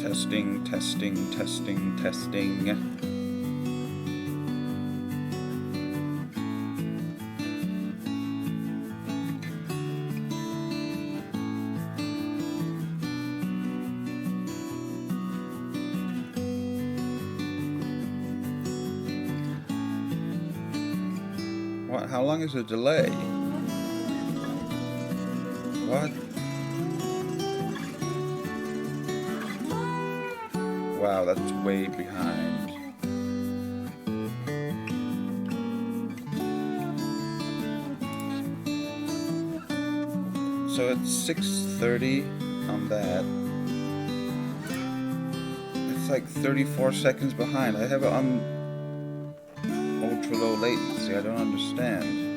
Testing, testing, testing, testing. What? How long is the delay? What? Wow, that's way behind. So it's 6:30 on that. It's like 34 seconds behind. I have it on ultra low latency. I don't understand.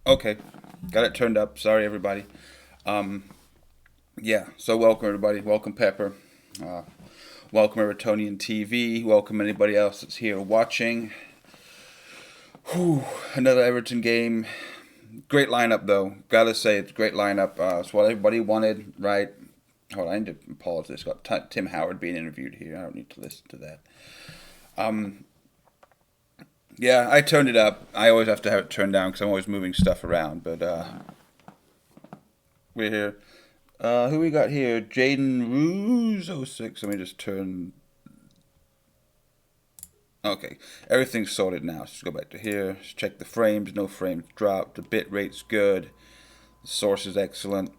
Okay, got it turned up. Sorry, everybody. Um, yeah, so welcome, everybody. Welcome, Pepper. Uh, Welcome, Evertonian TV. Welcome, anybody else that's here watching. Whew, another Everton game. Great lineup, though. Gotta say, it's a great lineup. It's what everybody wanted, right? Hold on, I need to pause this. Got Tim Howard being interviewed here. I don't need to listen to that. Um, yeah, I turned it up. I always have to have it turned down because I'm always moving stuff around. But we're here. Who we got here? Jaden Ruse 06. Let me just turn. Okay, everything's sorted now. So let's go back to here. Let's check the frames. No frames dropped. The bit rate's good. The source is excellent.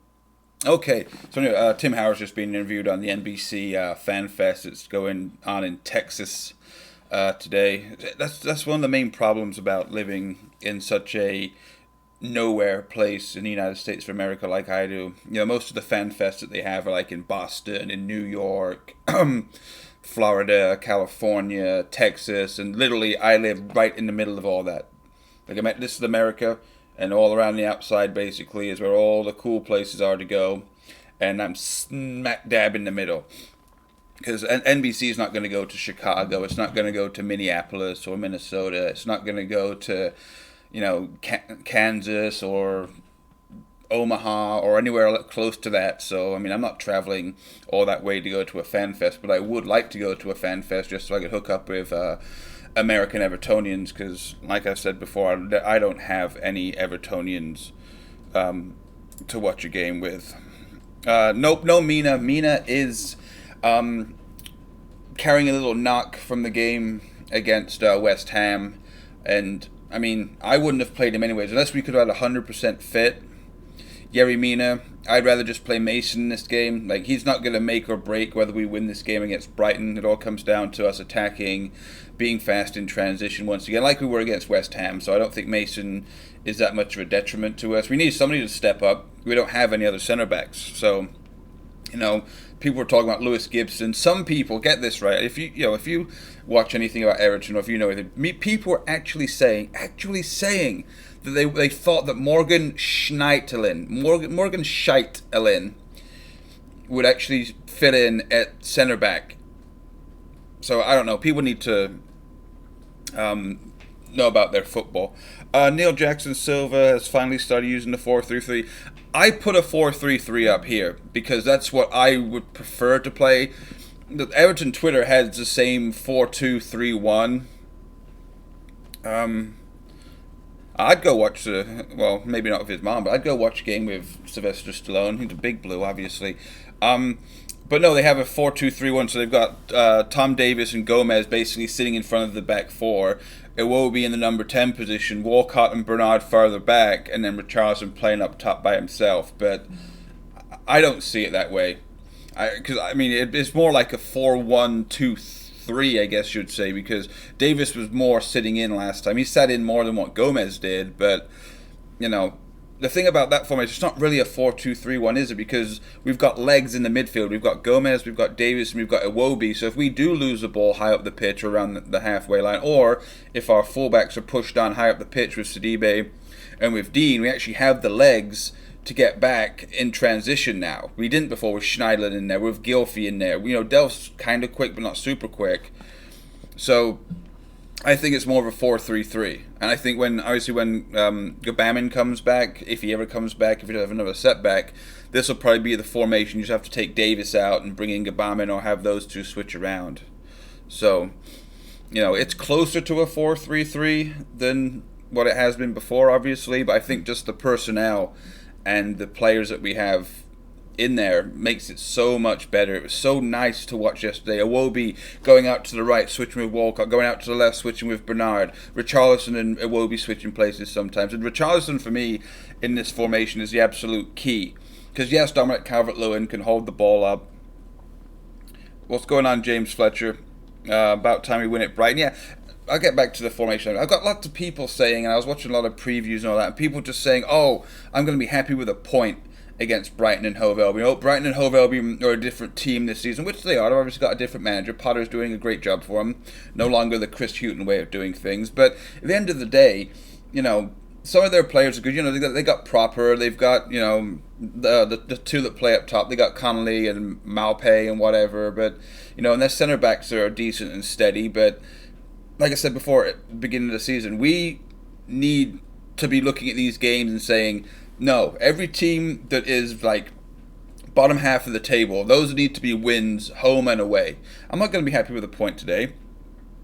Okay, so anyway, Tim Howard's just being interviewed on the NBC Fan Fest. It's going on in Texas today. That's one of the main problems about living in such a nowhere place in the United States of America like I do. Most of the fan fests that they have are like in Boston, in New York, Florida, California, Texas, and literally I live right in the middle of all that. This is America, and all around the outside basically is where all the cool places are to go, and I'm smack dab in the middle. Because NBC is not going to go to Chicago, it's not going to go to Minneapolis or Minnesota, it's not going to go to Kansas or Omaha or anywhere close to that. So, I mean, I'm not traveling all that way to go to a fan fest, but I would like to go to a fan fest just so I could hook up with American Evertonians because, like I said before, I don't have any Evertonians to watch a game with. Nope, no Mina. Mina is carrying a little knock from the game against West Ham, and I mean, I wouldn't have played him anyways, unless we could have had 100% fit. Yerry Mina, I'd rather just play Mason in this game. Like, he's not going to make or break whether we win this game against Brighton. It all comes down to us attacking, being fast in transition once again, like we were against West Ham. So I don't think Mason is that much of a detriment to us. We need somebody to step up. We don't have any other center backs. So, people are talking about Lewis Gibson. Some people get this right. If you watch anything about Everton, or if you know anything, people are actually saying that they thought that Morgan Scheitelin would actually fit in at center back. So I don't know. People need to know about their football. Neil Jackson Silva has finally started using the 4-3-3. I put a 4-3-3 up here because that's what I would prefer to play. The Everton Twitter has the same 4-2-3-1. I'd go watch maybe not with his mom, but I'd go watch a game with Sylvester Stallone. He's a big blue, obviously. But no, they have a 4-2-3-1, so they've got Tom Davis and Gomez basically sitting in front of the back four. Iwobi in the number 10 position, Walcott and Bernard farther back, and then Richarlison playing up top by himself. But I don't see it that way. It's more like a 4-1-2-3, I guess you'd say, because Davis was more sitting in last time. He sat in more than what Gomez did, but, the thing about that formation, it's not really a 4-2-3-1, is it? Because we've got legs in the midfield. We've got Gomez, we've got Davis, and we've got Iwobi. So if we do lose the ball high up the pitch around the halfway line, or if our fullbacks are pushed down high up the pitch with Sidibe and with Dean, we actually have the legs to get back in transition now. We didn't before with Schneiderlin in there, with Gylfi in there. Delph's kind of quick, but not super quick. So I think it's more of a 4-3-3. And I think when Gabamin comes back, if he ever comes back, if he doesn't have another setback, this will probably be the formation. You just have to take Davis out and bring in Gabamin, or have those two switch around. So, it's closer to a 4-3-3 than what it has been before, obviously. But I think just the personnel and the players that we have in there makes it so much better. It was so nice to watch yesterday. Iwobi going out to the right, switching with Walcott, going out to the left, switching with Bernard. Richarlison and Iwobi switching places sometimes. And Richarlison, for me, in this formation is the absolute key. Because, yes, Dominic Calvert-Lewin can hold the ball up. What's going on, James Fletcher? About time we win at Brighton. Yeah, I'll get back to the formation. I've got lots of people saying, and I was watching a lot of previews and all that, and people just saying, oh, I'm going to be happy with a point against Brighton and Hove Albion. Brighton and Hove Albion are a different team this season, which they are. They've obviously got a different manager. Potter's doing a great job for them. No longer the Chris Hughton way of doing things. But at the end of the day, some of their players are good. They got Proper. They've got the two that play up top. They got Connolly and Maupay and whatever. But and their center backs are decent and steady. But like I said before, at the beginning of the season, we need to be looking at these games and saying, no, every team that is like bottom half of the table, those need to be wins home and away. I'm not going to be happy with a point today.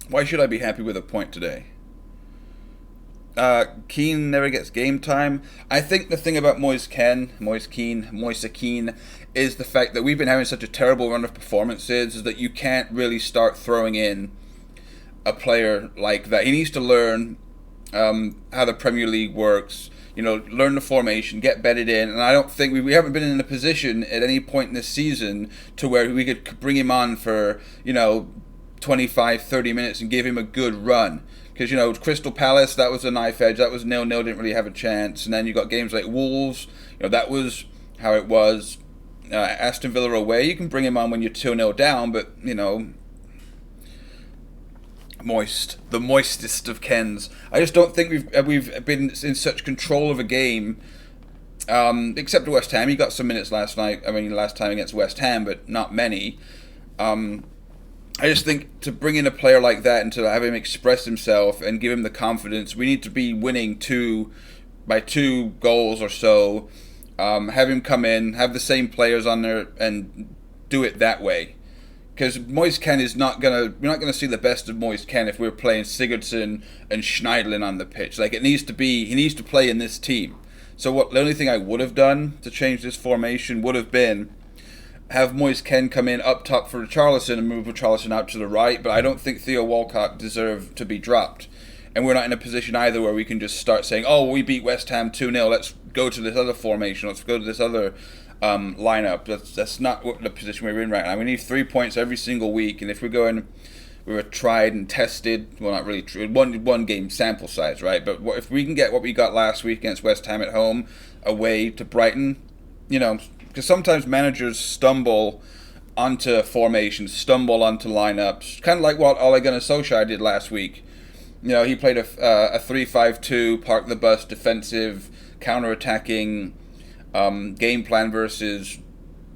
Why should I be happy with a point today? Keane never gets game time. I think the thing about Moise Keane, is the fact that we've been having such a terrible run of performances is that you can't really start throwing in a player like that. He needs to learn how the Premier League works. Learn the formation, get bedded in, and I don't think we haven't been in a position at any point in this season to where we could bring him on for 25, 30 minutes and give him a good run. Because, Crystal Palace, that was a knife edge. That was 0-0, didn't really have a chance. And then you got games like Wolves. That was how it was. Aston Villa away, you can bring him on when you're 2-0 down, but, the moistest of Kens. I just don't think we've been in such control of a game, except at West Ham. He got some minutes last time against West Ham, but not many. I just think to bring in a player like that and to have him express himself and give him the confidence, we need to be winning by 2 goals or so. Have him come in, have the same players on there, and do it that way. Because Moise Kean we're not gonna see the best of Moise Kean if we're playing Sigurdsson and Schneiderlin on the pitch. He needs to play in this team. So the only thing I would have done to change this formation would have been have Moise Kean come in up top for Richarlison and move Richarlison out to the right, but I don't think Theo Walcott deserved to be dropped. And we're not in a position either where we can just start saying, oh, we beat West Ham 2-0, let's go to this other formation, let's go to this other lineup. That's not the position we're in right now. We need 3 points every single week, and if we were tried and tested, well, not really true, one game sample size, right? But if we can get what we got last week against West Ham at home, away to Brighton, because sometimes managers stumble onto formations, stumble onto lineups, kind of like what Ole Gunnar Solskjaer did last week. He played a 3-5-2, park the bus, defensive, counter-attacking game plan versus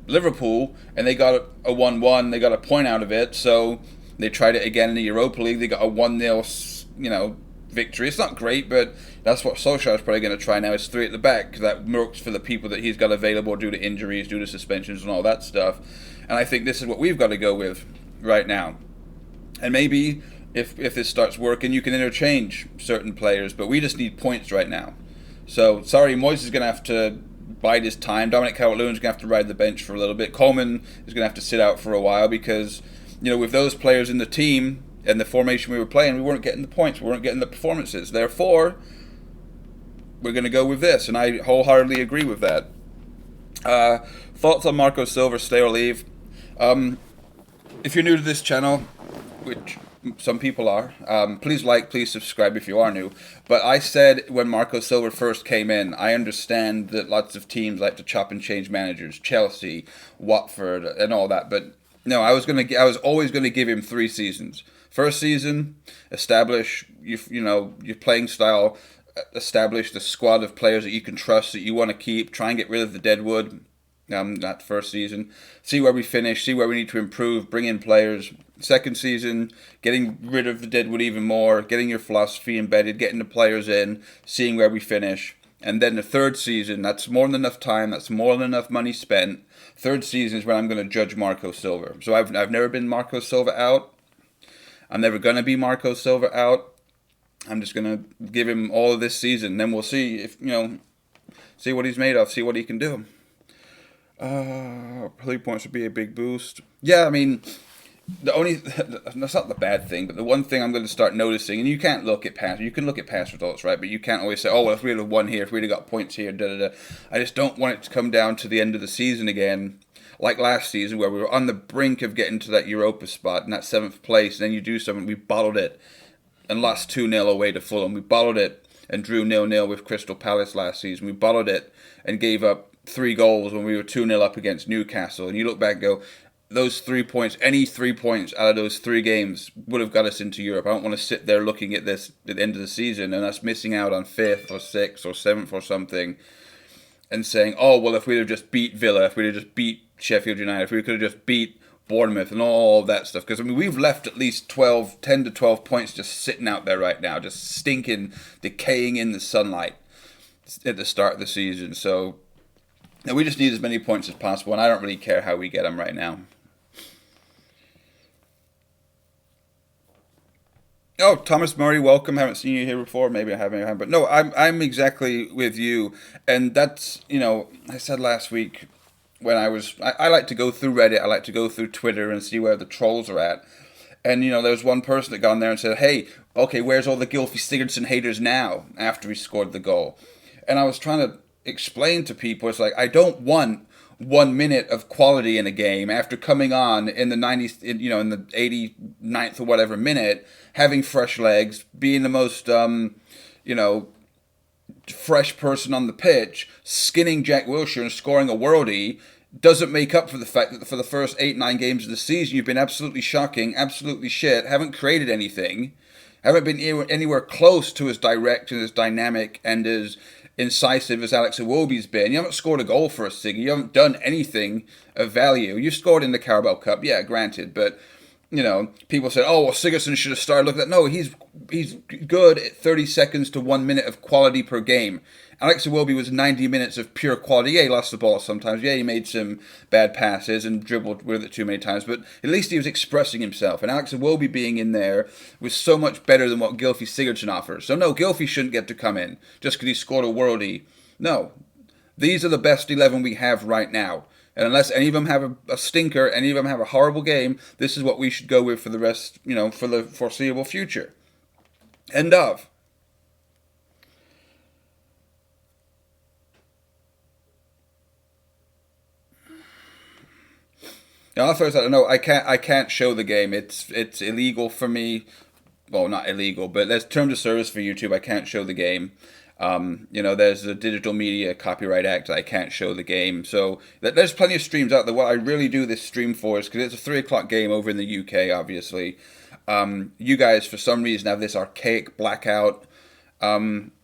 Liverpool, and they got a 1-1. They got a point out of it, so they tried it again in the Europa League. They got a 1-0, victory. It's not great, but that's what Solskjaer is probably going to try now, is 3 at the back, because that works for the people that he's got available due to injuries, due to suspensions and all that stuff. And I think this is what we've got to go with right now. And maybe if this starts working, you can interchange certain players, but we just need points right now. So, sorry, Moyes is going to have to bide his time. Dominic Calvert-Lewin is going to have to ride the bench for a little bit. Coleman is going to have to sit out for a while because, with those players in the team and the formation we were playing, we weren't getting the points, we weren't getting the performances. Therefore, we're going to go with this, and I wholeheartedly agree with that. Thoughts on Marco Silva, stay or leave? If you're new to this channel, which some people are, please please subscribe if you are new. But I said when Marco Silva first came in, I understand that lots of teams like to chop and change managers, Chelsea, Watford, and all that. But no, I was always going to give him 3 seasons. First season, establish your playing style, establish the squad of players that you can trust, that you want to keep, try and get rid of the deadwood. That first season, see where we finish, see where we need to improve, bring in players. Second season, getting rid of the deadwood even more, getting your philosophy embedded, getting the players in, seeing where we finish. And then the third season, that's more than enough time, that's more than enough money spent. Third season is when I'm going to judge Marco Silva. So I've never been Marco Silva out. I'm never going to be Marco Silva out. I'm just going to give him all of this season. Then we'll see if, see what he's made of, see what he can do. 3 points would be a big boost. Yeah, I mean, that's not the bad thing, but the one thing I'm going to start noticing, and you can look at past results, right? But you can't always say, oh, well, if we'd have won here, if we'd have got points here, da-da-da. I just don't want it to come down to the end of the season again, like last season, where we were on the brink of getting to that Europa spot in that 7th place, and then you do something, we bottled it, and lost 2-0 away to Fulham. We bottled it and drew 0-0 with Crystal Palace last season. We bottled it and gave up 3 goals when we were 2-0 up against Newcastle. And you look back and go, those 3 points, any 3 points out of those three games would have got us into Europe. I don't want to sit there looking at this at the end of the season and us missing out on fifth or sixth or seventh or something and saying, oh, well, if we'd have just beat Villa, if we'd have just beat Sheffield United, if we could have just beat Bournemouth and all that stuff. Because, I mean, we've left at least 10 to 12 points just sitting out there right now, just stinking, decaying in the sunlight at the start of the season. So we just need as many points as possible, and I don't really care how we get them right now. Oh, Thomas Murray, welcome. Haven't seen you here before. Maybe I have, maybe I haven't. But no, I'm exactly with you. And that's, I said last week when I like to go through Reddit, I like to go through Twitter and see where the trolls are at. And, there was one person that got on there and said, hey, okay, where's all the Gylfi Sigurdsson haters now after he scored the goal? And I was trying to explain to people, it's like, I don't want 1 minute of quality in a game after coming on in the 90th, in the 89th or whatever minute, having fresh legs, being the most, fresh person on the pitch, skinning Jack Wilshere and scoring a worldie, doesn't make up for the fact that for the first 8-9 games of the season, you've been absolutely shocking, absolutely shit, haven't created anything, haven't been anywhere close to as direct and as dynamic and as incisive as Alex Iwobi's been. You haven't scored a goal for us, Siggy. You haven't done anything of value. You scored in the Carabao Cup, yeah, granted, but people said, oh, well, Sigurdsson should have started. Look at that. No, he's good at 30 seconds to 1 minute of quality per game. Alex Iwobi was 90 minutes of pure quality. Yeah, he lost the ball sometimes. Yeah, he made some bad passes and dribbled with it too many times, but at least he was expressing himself. And Alex Iwobi being in there was so much better than what Gylfi Sigurdsson offers. So no, Gylfi shouldn't get to come in just because he scored a worldie. No, these are the best 11 we have right now. And unless any of them have a stinker, any of them have a horrible game, this is what we should go with for the rest, for the foreseeable future. End of. Now, first, I don't know. I can't show the game. It's illegal for me. Well, not illegal, but there's terms of service for YouTube. I can't show the game. There's a Digital Media Copyright Act. I can't show the game. So there's plenty of streams out there. What I really do this stream for is because it's a 3 o'clock game over in the UK, obviously. You guys, for some reason, have this archaic blackout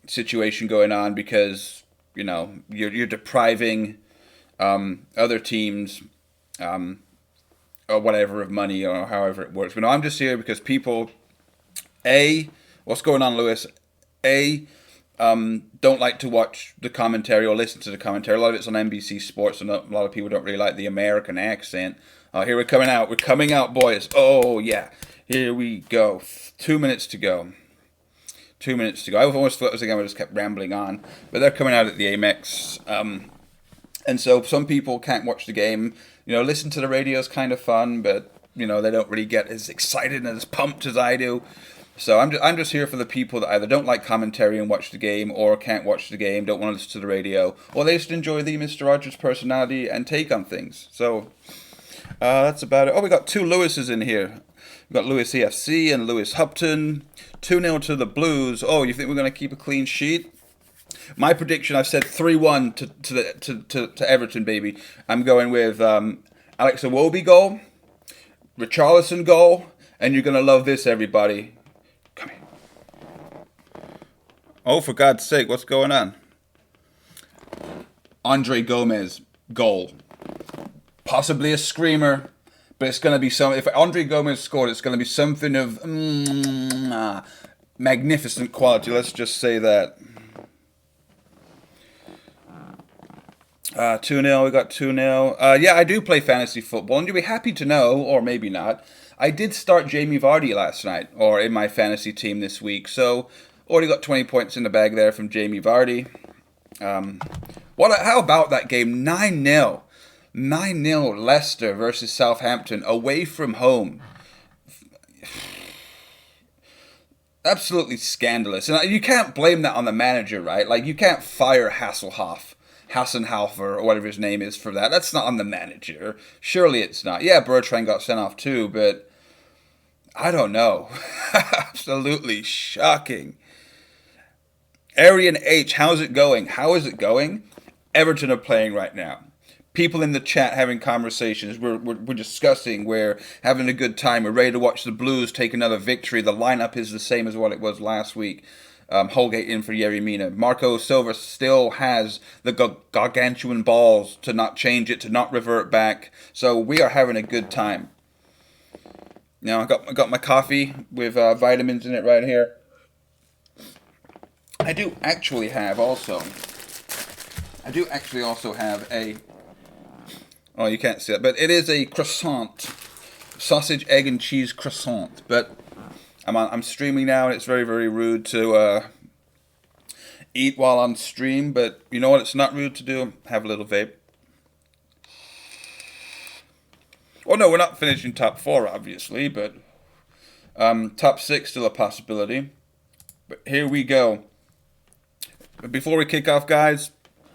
situation going on because, you're depriving other teams or whatever of money or however it works. But no, I'm just here because people, what's going on, Lewis? Don't like to watch the commentary or listen to the commentary. A lot of it's on NBC Sports, and a lot of people don't really like the American accent. Here we're coming out. We're coming out, boys. Oh, yeah. Here we go. 2 minutes to go. 2 minutes to go. I almost thought it was a game I just kept rambling on. But they're coming out at the Amex. And so some people can't watch the game. Listen to the radio is kind of fun, but, they don't really get as excited and as pumped as I do. So I'm just here for the people that either don't like commentary and watch the game, or can't watch the game, don't want to listen to the radio, or they just enjoy the Mr. Rogers personality and take on things. So that's about it. Oh, we got two Lewises in here. We got Lewis EFC and Lewis Hupton. 2-0 to the Blues. Oh, you think we're going to keep a clean sheet? My prediction, I've said 3-1 to Everton, baby. I'm going with Alex Iwobi goal, Richarlison goal, and you're going to love this, everybody. Come here. Oh, for God's sake, what's going on? Andre Gomez goal. Possibly a screamer, but it's going to be some. If Andre Gomez scored, it's going to be something of magnificent quality. Let's just say that. 2-0, we got 2-0. Yeah, I do play fantasy football, and you'll be happy to know, or maybe not, I did start Jamie Vardy last night, or in my fantasy team this week, so already got 20 points in the bag there from Jamie Vardy. How about that game? 9-0. 9-0 Leicester versus Southampton, away from home. Absolutely scandalous. And you can't blame that on the manager, right? Like, you can't fire Hassenhofer, or whatever his name is, for that. That's not on the manager. Surely it's not. Yeah, Bertrand got sent off too, but I don't know. Absolutely shocking. Arian H, how's it going? How is it going? Everton are playing right now. people in the chat having conversations. We're discussing. We're having a good time. We're ready to watch the Blues take another victory. The lineup is the same as what it was last week. Holgate in for Yerry Mina. Marco Silva still has the gargantuan balls to not change it, to not revert back. So we are having a good time. Now I got my coffee with vitamins in it right here. I do actually also have a. Oh, you can't see it, but it is a croissant, sausage, egg, and cheese croissant. But I'm streaming now, and it's very, very rude to eat while on stream. But you know what? It's not rude to do. Have a little vape. Well, no, we're not finishing top 4, obviously, but top 6 still a possibility. But here we go. But before we kick off, guys,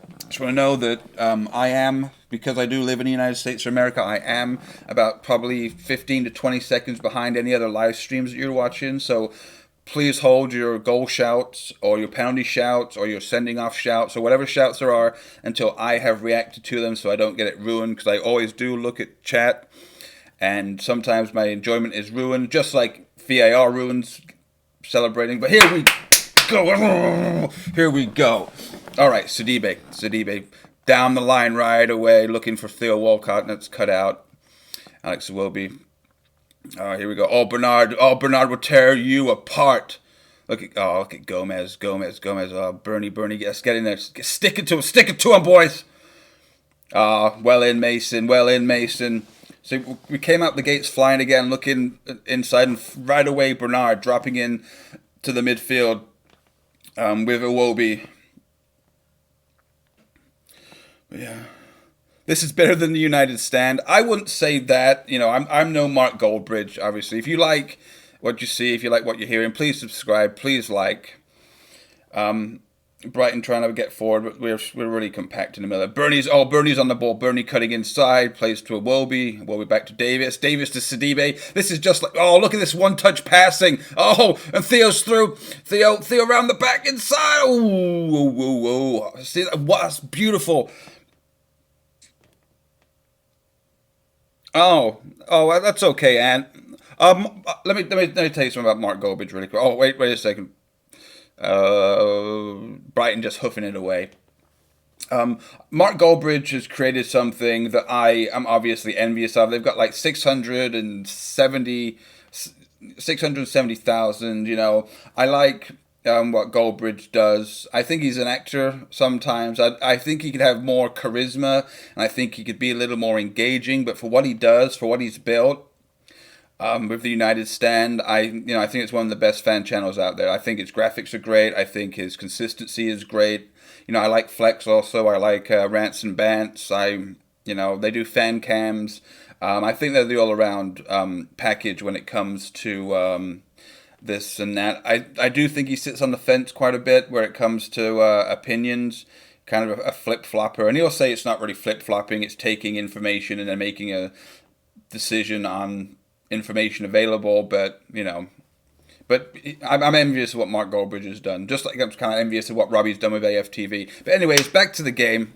I just want to know that I am, because I do live in the United States of America, I am about probably 15 to 20 seconds behind any other live streams that you're watching. So please hold your goal shouts or your penalty shouts or your sending off shouts or whatever shouts there are until I have reacted to them, so I don't get it ruined, because I always do look at chat and sometimes my enjoyment is ruined, just like VAR ruins celebrating. But here we go. Here we go. All right, Sidibe down the line right away, looking for Theo Walcott, and it's cut out. Alex Iwobi. Here we go. Bernard will tear you apart. Look at Gomez. Bernie, get in there. Stick it to him, boys. Well in, Mason. So we came out the gates flying again, looking inside, and right away Bernard dropping in to the midfield with Iwobi. Yeah. This is better than the United stand. I wouldn't say that. You know, I'm no Mark Goldbridge, obviously. If you like what you see, if you like what you're hearing, please subscribe, please like. Brighton trying to get forward, but we're really compact in the middle. Bernie's on the ball. Bernie cutting inside, plays to Iwobi. Iwobi back to Davis. Davis to Sidibe. This is just like, look at this one-touch passing. And Theo's through. Theo around the back inside. Oh. See, that's beautiful. Oh, that's okay, Ant. Let me tell you something about Mark Goldbridge really quick. Oh, wait a second. Brighton just hoofing it away. Mark Goldbridge has created something that I am obviously envious of. They've got like 670,000. You know, I like what Goldbridge does. I think he's an actor sometimes. I think he could have more charisma, and I think he could be a little more engaging. But for what he does, for what he's built, with the United Stand, I think it's one of the best fan channels out there. I think its graphics are great. I think his consistency is great. You know, I like Flex also. I like Rants and Bants. They do fan cams. I think they're the all-around package when it comes to this and that. I do think he sits on the fence quite a bit where it comes to opinions, kind of a flip-flopper. And he'll say it's not really flip-flopping, it's taking information and then making a decision on information available, but I'm envious of what Mark Goldbridge has done, just like I'm kind of envious of what Robbie's done with AFTV. But anyways, back to the game.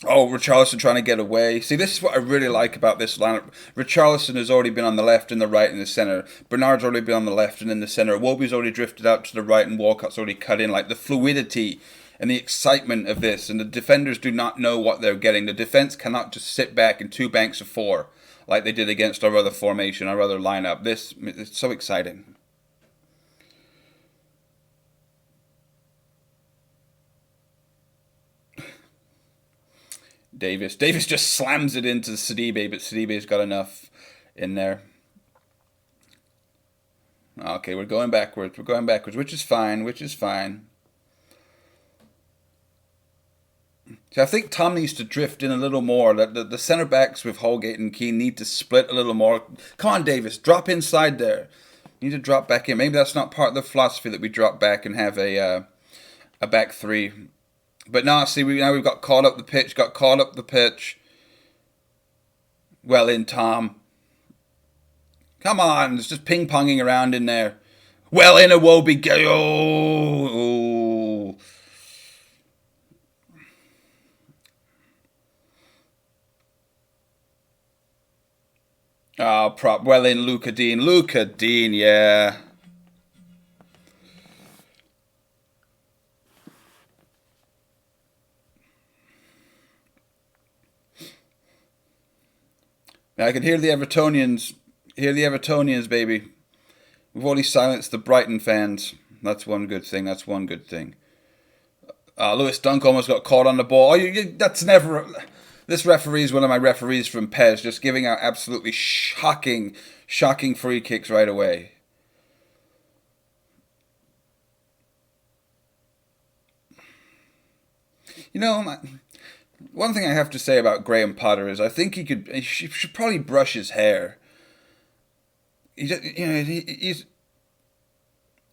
Richarlison trying to get away. See, this is what I really like about this lineup. Richarlison has already been on the left and the right and the centre. Bernard's already been on the left and in the centre. Iwobi's already drifted out to the right and Walcott's already cut in. Like, the fluidity and the excitement of this, and the defenders do not know what they're getting. The defence cannot just sit back in 2 banks of 4 like they did against our other formation, our other lineup. It's so exciting. Davis just slams it into Sidibe, but Sidibe's got enough in there. Okay, we're going backwards, which is fine. So I think Tom needs to drift in a little more. The centre backs with Holgate and Keane need to split a little more. Come on, Davis, drop inside there. You need to drop back in. Maybe that's not part of the philosophy that we drop back and have a back 3. But now, see, we've got caught up the pitch. Well in, Tom. Come on, it's just ping-ponging around in there. Well in, Iwobi. Oh. Well in Luca Dean. Luca Dean, yeah. I can hear the Evertonians. Hear the Evertonians, baby. We've already silenced the Brighton fans. That's one good thing. That's one good thing. Lewis Dunk almost got caught on the ball. That's never. This referee is one of my referees from Pez, just giving out absolutely shocking free kicks right away. You know, one thing I have to say about Graham Potter is I think he should probably brush his hair. He's.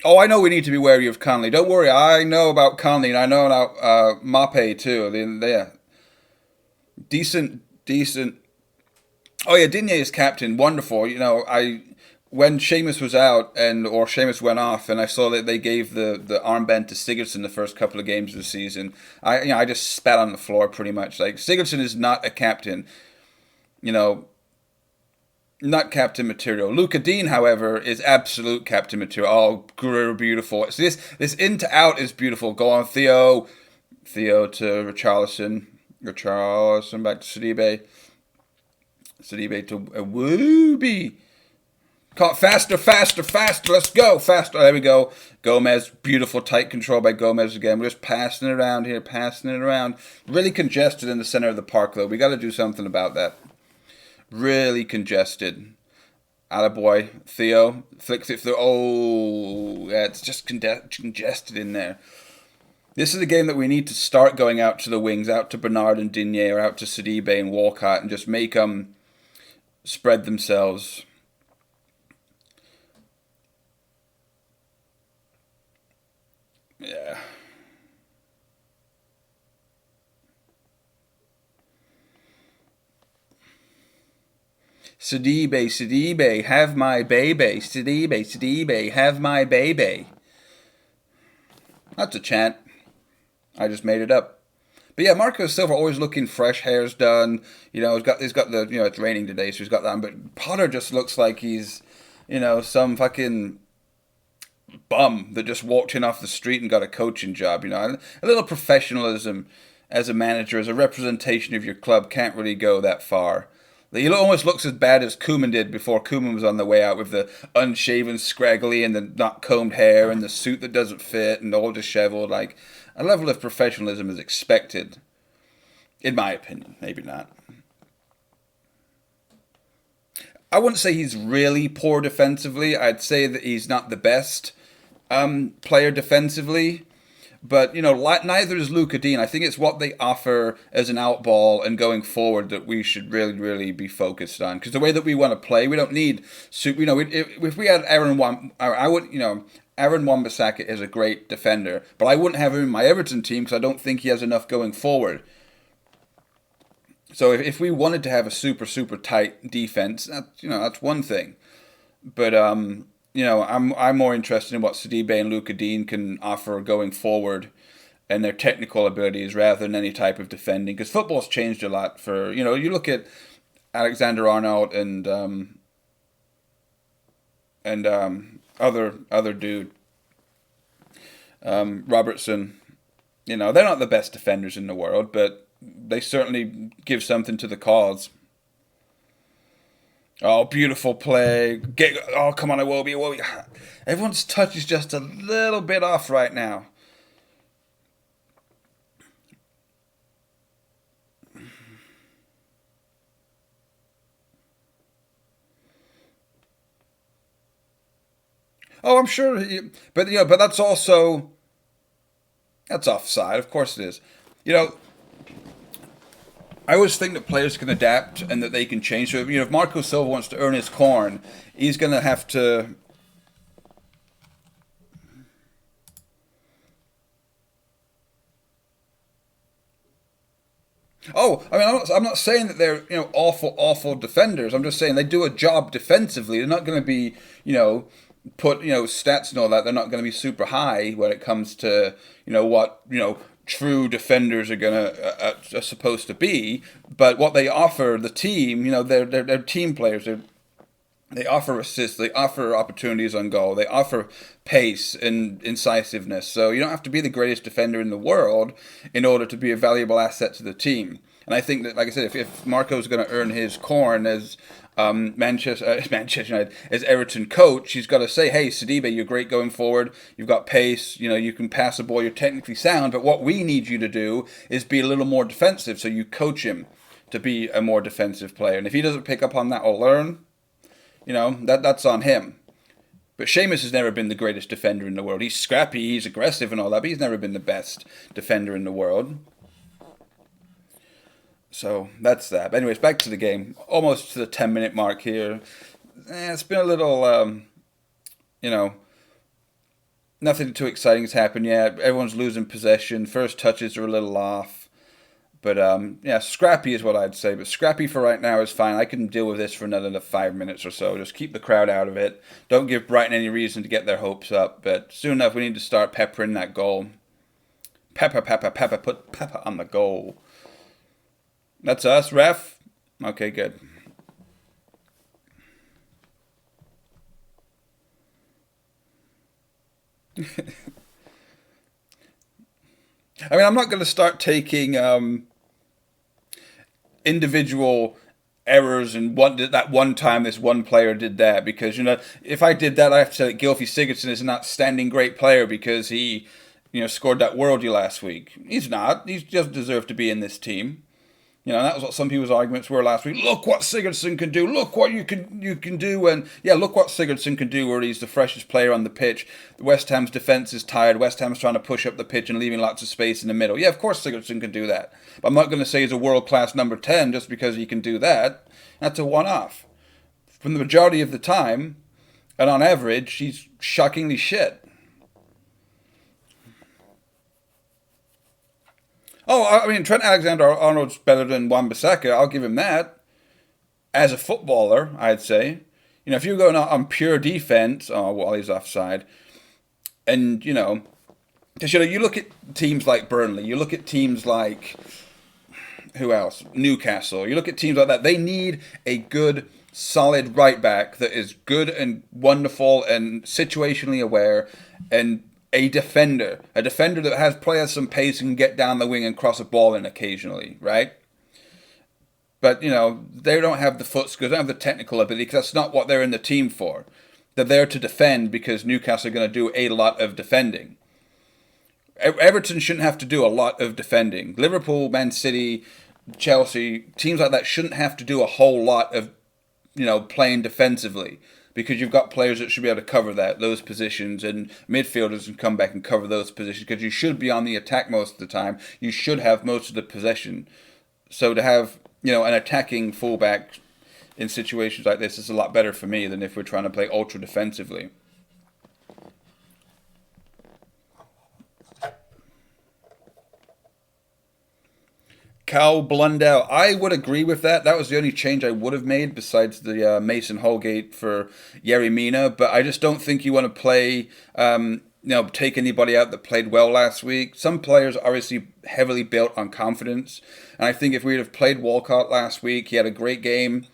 Oh, I know we need to be wary of Conley. Don't worry, I know about Conley and I know about Mape too. Yeah, decent. Oh yeah, Digne is captain. Wonderful. When Seamus was out or Seamus went off, and I saw that they gave the armband to Sigurdsson the first couple of games of the season. I just spat on the floor pretty much. Like Sigurdsson is not a captain. You know, not captain material. Luca Dean, however, is absolute captain material. Oh, beautiful. So this in to out is beautiful. Go on, Theo. Theo to Richarlison. Richarlison back to Sidibe. Sidibe to Wooby. Faster. Let's go. Faster. There we go. Gomez. Beautiful tight control by Gomez again. We're just passing it around here. Passing it around. Really congested in the center of the park, though. We got to do something about that. Really congested. Attaboy. Theo flicks it through. Oh, yeah, it's just congested in there. This is a game that we need to start going out to the wings, out to Bernard and Digne, or out to Sidibe and Walcott, and just make them spread themselves. Yeah. Sidibe, have my baby. Sidibe, have my baby. That's a chant. I just made it up. But yeah, Marco Silva always looking fresh, hair's done. He's got the it's raining today, so he's got that. But Potter just looks like he's, some fucking bum that just walked in off the street and got a coaching job. A little professionalism as a manager, as a representation of your club, can't really go that far. He almost looks as bad as Koeman did before Koeman was on the way out, with the unshaven, scraggly, and the not combed hair, and the suit that doesn't fit, and all disheveled. Like, a level of professionalism is expected, in my opinion. Maybe not. I wouldn't say he's really poor defensively. I'd say that he's not the best player defensively. But, neither is Luca Dean. I think it's what they offer as an out ball and going forward that we should really, really be focused on. Because the way that we want to play, we don't need... if we had Aaron Wan-Bissaka is a great defender, but I wouldn't have him in my Everton team because I don't think he has enough going forward. So if we wanted to have a super, super tight defense, that's one thing. But... I'm more interested in what Sidibe and Luca Dean can offer going forward and their technical abilities rather than any type of defending. Because football's changed a lot for, you look at Alexander Arnold and other dude, Robertson. They're not the best defenders in the world, but they certainly give something to the cause. Oh, beautiful play. Come on, Iwobi. Everyone's touch is just a little bit off right now. Oh, I'm sure. But that's also... That's offside. Of course it is. I always think that players can adapt and that they can change. So, if Marco Silva wants to earn his corn, he's going to have to... Oh, I mean, I'm not saying that they're, awful defenders. I'm just saying they do a job defensively. They're not going to be, put, stats and all that. They're not going to be super high when it comes to, what, true defenders are supposed to be, but what they offer the team, they're team players. They offer assists. They offer opportunities on goal. They offer pace and incisiveness. So you don't have to be the greatest defender in the world in order to be a valuable asset to the team. And I think that, like I said, if Marco's going to earn his corn as Manchester United, as Everton coach, he's got to say, hey, Sidibe, you're great going forward. You've got pace. You can pass the ball. You're technically sound. But what we need you to do is be a little more defensive. So you coach him to be a more defensive player. And if he doesn't pick up on that or learn, that's on him. But Seamus has never been the greatest defender in the world. He's scrappy, he's aggressive and all that, but he's never been the best defender in the world. So that's that. But anyways, back to the game. Almost to the 10-minute mark here. It's been a little, nothing too exciting has happened yet. Everyone's losing possession. First touches are a little off. But, scrappy is what I'd say. But scrappy for right now is fine. I can deal with this for another 5 minutes or so. Just keep the crowd out of it. Don't give Brighton any reason to get their hopes up. But soon enough, we need to start peppering that goal. Pepper. Put pepper on the goal. That's us, ref? Okay, good. I mean, I'm not going to start taking individual errors and that one time this one player did that, because if I did that, I have to say that Gylfi Sigurdsson is an outstanding great player because he scored that worldie last week. He's not. He doesn't deserve to be in this team. That was what some people's arguments were last week. Look what Sigurdsson can do. Look what you can do. And yeah, look what Sigurdsson can do where he's the freshest player on the pitch. West Ham's defence is tired. West Ham's trying to push up the pitch and leaving lots of space in the middle. Yeah, of course Sigurdsson can do that. But I'm not going to say he's a world-class number 10 just because he can do that. That's a one-off. From the majority of the time, and on average, he's shockingly shit. Oh, I mean, Trent Alexander-Arnold's better than Wan-Bissaka. I'll give him that. As a footballer, I'd say. If you're going on pure defense, well, he's offside. And, because, you look at teams like Burnley. You look at teams like, who else? Newcastle. You look at teams like that. They need a good, solid right back that is good and wonderful and situationally aware and a defender that has some pace and can get down the wing and cross a ball in occasionally, right? But, they don't have the foot skills, they don't have the technical ability, because that's not what they're in the team for. They're there to defend because Newcastle are going to do a lot of defending. Everton shouldn't have to do a lot of defending. Liverpool, Man City, Chelsea, teams like that shouldn't have to do a whole lot of, playing defensively. Because you've got players that should be able to cover those positions, and midfielders can come back and cover those positions, because you should be on the attack most of the time. You should have most of the possession. So to have, an attacking fullback in situations like this is a lot better for me than if we're trying to play ultra defensively. Cal Blundell. I would agree with that. That was the only change I would have made besides the Mason Holgate for Yerry Mina. But I just don't think you want to play, take anybody out that played well last week. Some players are obviously heavily built on confidence. And I think if we'd have played Walcott last week, he had a great game.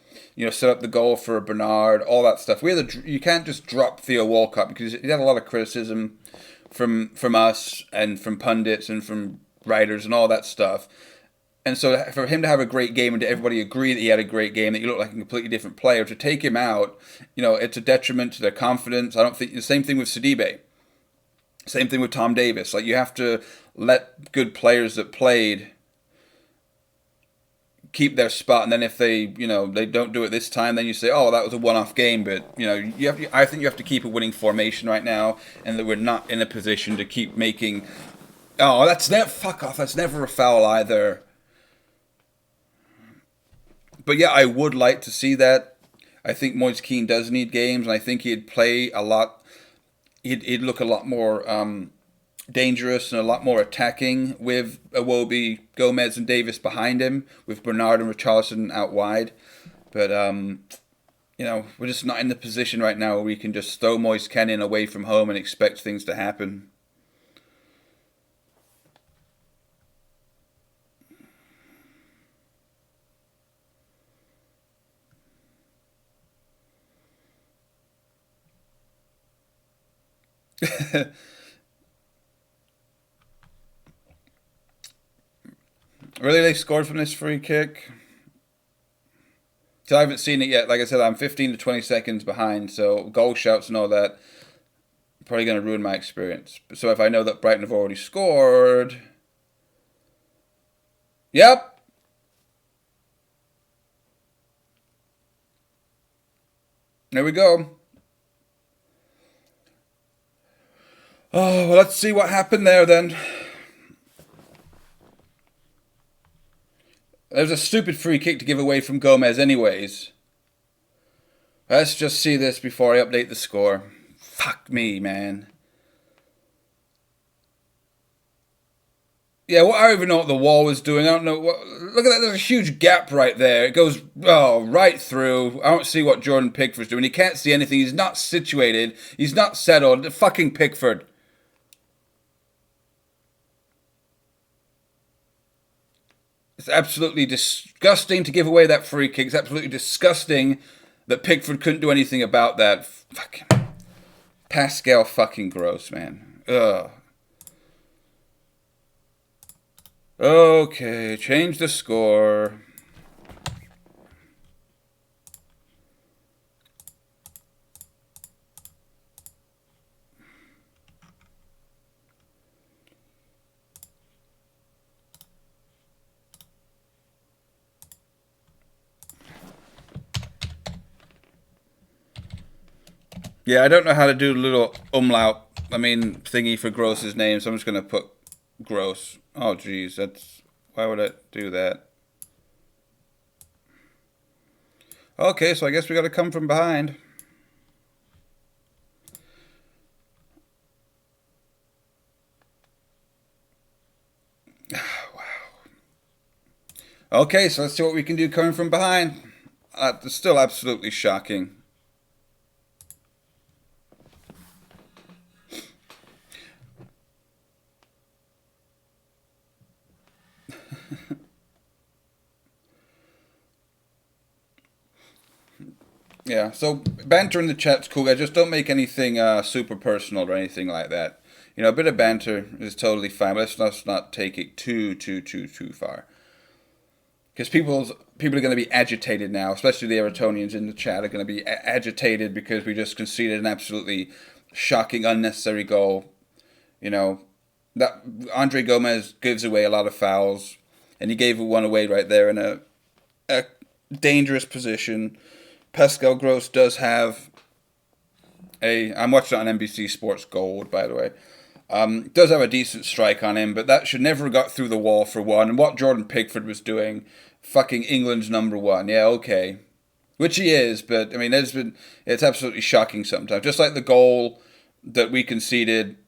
Set up the goal for Bernard, all that stuff. You can't just drop Theo Walcott because he had a lot of criticism from us and from pundits and from writers and all that stuff. And so for him to have a great game and to everybody agree that he had a great game, that you look like a completely different player, to take him out, it's a detriment to their confidence. I don't think the same thing with Sidibe. Same thing with Tom Davis. Like, you have to let good players that played keep their spot, and then if they don't do it this time, then you say, oh, that was a one-off game. But I think you have to keep a winning formation right now, and that we're not in a position to keep making. Oh, fuck off. That's never a foul either. But yeah, I would like to see that. I think Moise Keane does need games, and I think he'd play a lot. He'd look a lot more dangerous and a lot more attacking with Iwobi, Gomez, and Davis behind him, with Bernard and Richarlison out wide. But we're just not in the position right now where we can just throw Moise Keane in away from home and expect things to happen. Really, they scored from this free kick? So I haven't seen it yet. Like I said, I'm 15 to 20 seconds behind, so goal shouts and all that probably going to ruin my experience. So if I know that Brighton have already scored... Yep. There we go. Oh, well, let's see what happened there then. It was a stupid free kick to give away from Gomez anyways. Let's just see this before I update the score. Fuck me, man. Yeah, well, I don't even know what the wall was doing. I don't know what. Look at that. There's a huge gap right there. It goes right through. I don't see what Jordan Pickford's doing. He can't see anything. He's not situated. He's not settled. Fucking Pickford. It's absolutely disgusting to give away that free kick. It's absolutely disgusting that Pickford couldn't do anything about that. Fucking Pascal fucking Gross, man. Ugh. Okay, change the score. Yeah, I don't know how to do the little umlaut, thingy for Gross's name, so I'm just going to put Gross. Oh, jeez, why would I do that? Okay, so I guess we got to come from behind. Wow. Okay, so let's see what we can do coming from behind. It's still absolutely shocking. Yeah, so banter in the chat's cool, guys. Just don't make anything super personal or anything like that. You know, a bit of banter is totally fine, but let's not take it too far. Because people are going to be agitated now, especially the Evertonians in the chat are going to be agitated because we just conceded an absolutely shocking, unnecessary goal. You know, that Andre Gomez gives away a lot of fouls, and he gave one away right there in a dangerous position. Pascal Gross does have I'm watching it on NBC Sports Gold, by the way. Does have a decent strike on him, but that should never have got through the wall for one. And what Jordan Pickford was doing, fucking England's number one. Yeah, okay. Which he is, but, it's absolutely shocking sometimes. Just like the goal that we conceded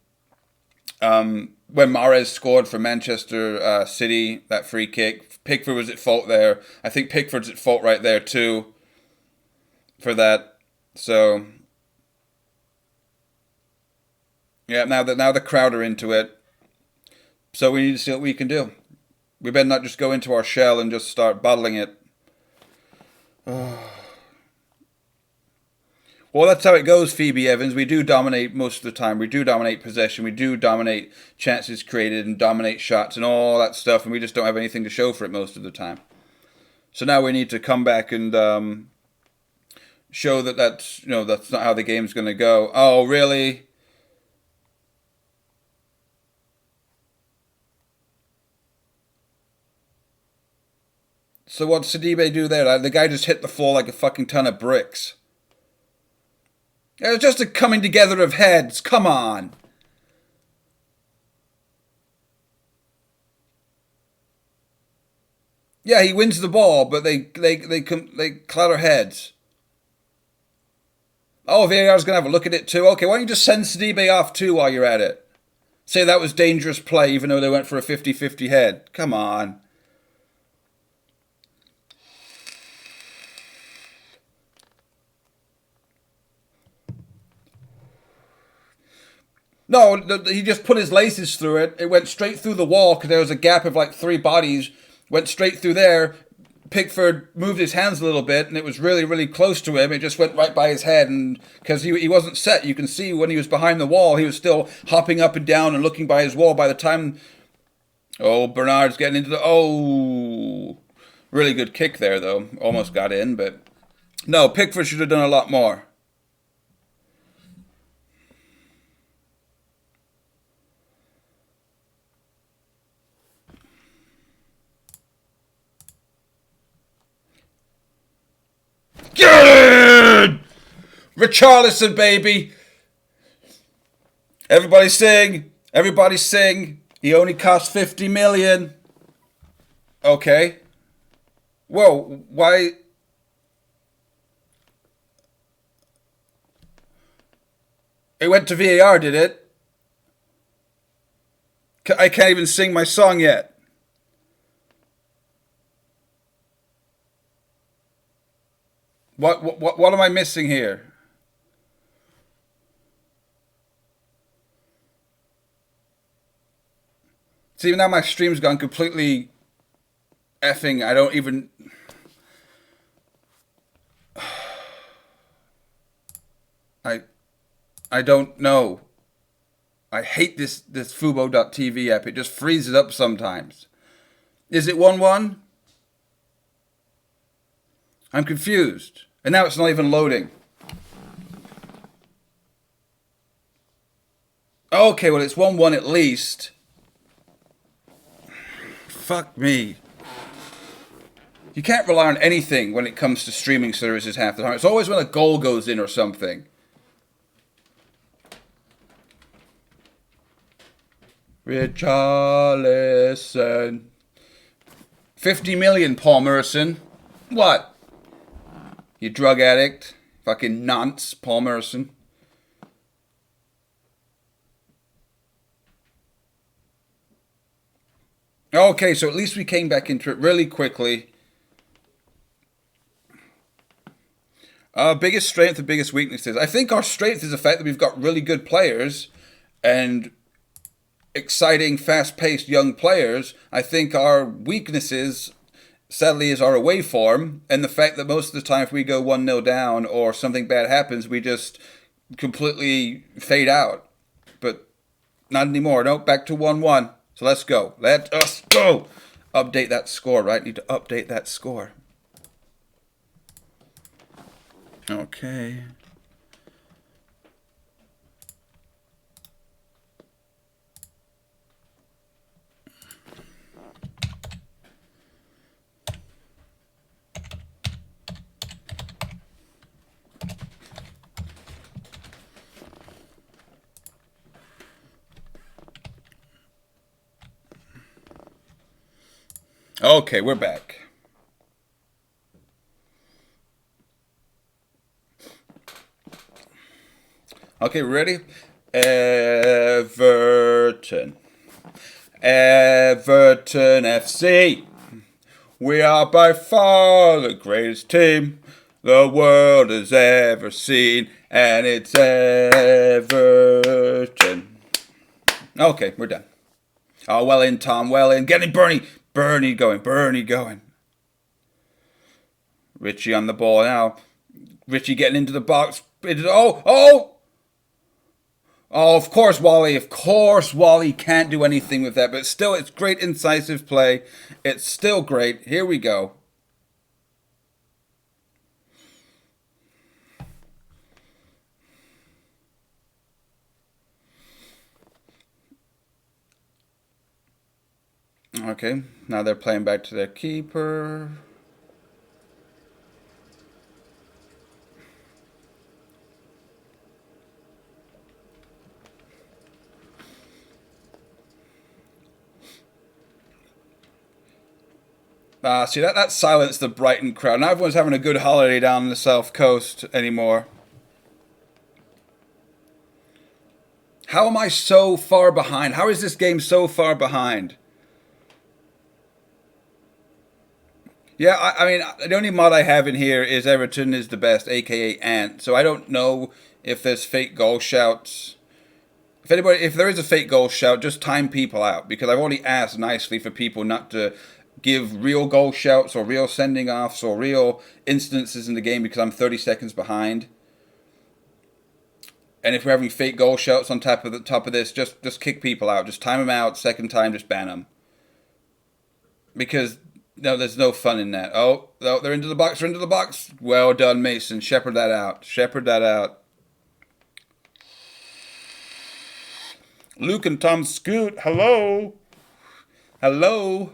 when Mahrez scored for Manchester City, that free kick. Pickford was at fault there. I think Pickford's at fault right there, too, for that. So, yeah, now the crowd are into it. So we need to see what we can do. We better not just go into our shell and just start bottling it. Well, that's how it goes, Phoebe Evans. We do dominate most of the time. We do dominate possession. We do dominate chances created and dominate shots and all that stuff, and we just don't have anything to show for it most of the time. So now we need to come back and show that that's not how the game's going to go. Oh, really? So what did Sidibe do there? The guy just hit the floor like a fucking ton of bricks. It's just a coming together of heads. Come on. Yeah, he wins the ball, but they clatter heads. Oh, VAR's going to have a look at it too. Okay, why don't you just send Sidibe off too while you're at it? Say that was dangerous play even though they went for a 50-50 head. Come on. No, he just put his laces through it. It went straight through the wall because there was a gap of like 3 bodies. Went straight through there. Pickford moved his hands a little bit, and it was really, really close to him. It just went right by his head, and because he wasn't set, you can see when he was behind the wall, he was still hopping up and down and looking by his wall. By the time, Bernard's getting into really good kick there though, almost got in, but no, Pickford should have done a lot more. Good! Richarlison, baby! Everybody sing! Everybody sing! He only cost 50 million. Okay. Whoa, why? It went to VAR, did it? I can't even sing my song yet. What am I missing here? See, now my stream's gone completely effing. I don't even. I don't know. I hate this Fubo.tv app. It just freezes up sometimes. Is it 1-1? I'm confused. And now it's not even loading. Okay, well, it's 1-1 at least. Fuck me. You can't rely on anything when it comes to streaming services half the time. It's always when a goal goes in or something. Richarlison. 50 million, Paul Merson. What? You drug addict. Fucking nonce, Paul Merson. Okay, so at least we came back into it really quickly. Biggest strength and biggest weaknesses. I think our strength is the fact that we've got really good players and exciting, fast-paced young players. I think our weaknesses, sadly, is our away form and the fact that most of the time if we go 1-0 down or something bad happens, we just completely fade out. But not anymore. No, back to 1-1. So let's go. Let us go. Update that score, right? Need to update that score. Okay. Okay, we're back. Okay, ready? Everton. Everton FC. We are by far the greatest team the world has ever seen, and it's Everton. Okay, we're done. Oh, well in, Tom, well in. Get in, Bernie. Bernie going. Richie on the ball now. Richie getting into the box. Oh, of course, Wally. Of course, Wally can't do anything with that. But still, it's great incisive play. It's still great. Here we go. Okay, now they're playing back to their keeper. See, that silenced the Brighton crowd. Now everyone's having a good holiday down the south coast anymore. How am I so far behind? How is this game so far behind? Yeah, I mean, the only mod I have in here is Everton is the best, aka Ant. So I don't know if there's fake goal shouts. If there is a fake goal shout, just time people out, because I've already asked nicely for people not to give real goal shouts or real sending offs or real instances in the game because I'm 30 seconds behind. And if we're having fake goal shouts on top of this, just kick people out. Just time them out. Second time, just ban them. Because no, there's no fun in that. Oh, they're into the box. They're into the box. Well done, Mason. Shepherd that out. Shepherd that out. Luke and Tom Scoot. Hello. Hello.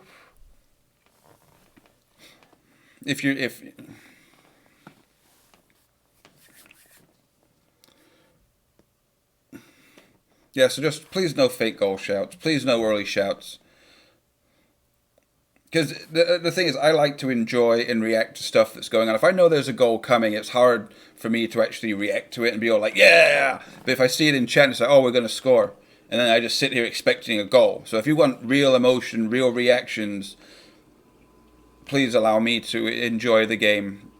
Yeah, so just please no fake goal shouts. Please no early shouts. Because the thing is, I like to enjoy and react to stuff that's going on. If I know there's a goal coming, it's hard for me to actually react to it and be all like, yeah! But if I see it in chat, it's like, oh, we're going to score. And then I just sit here expecting a goal. So if you want real emotion, real reactions, please allow me to enjoy the game.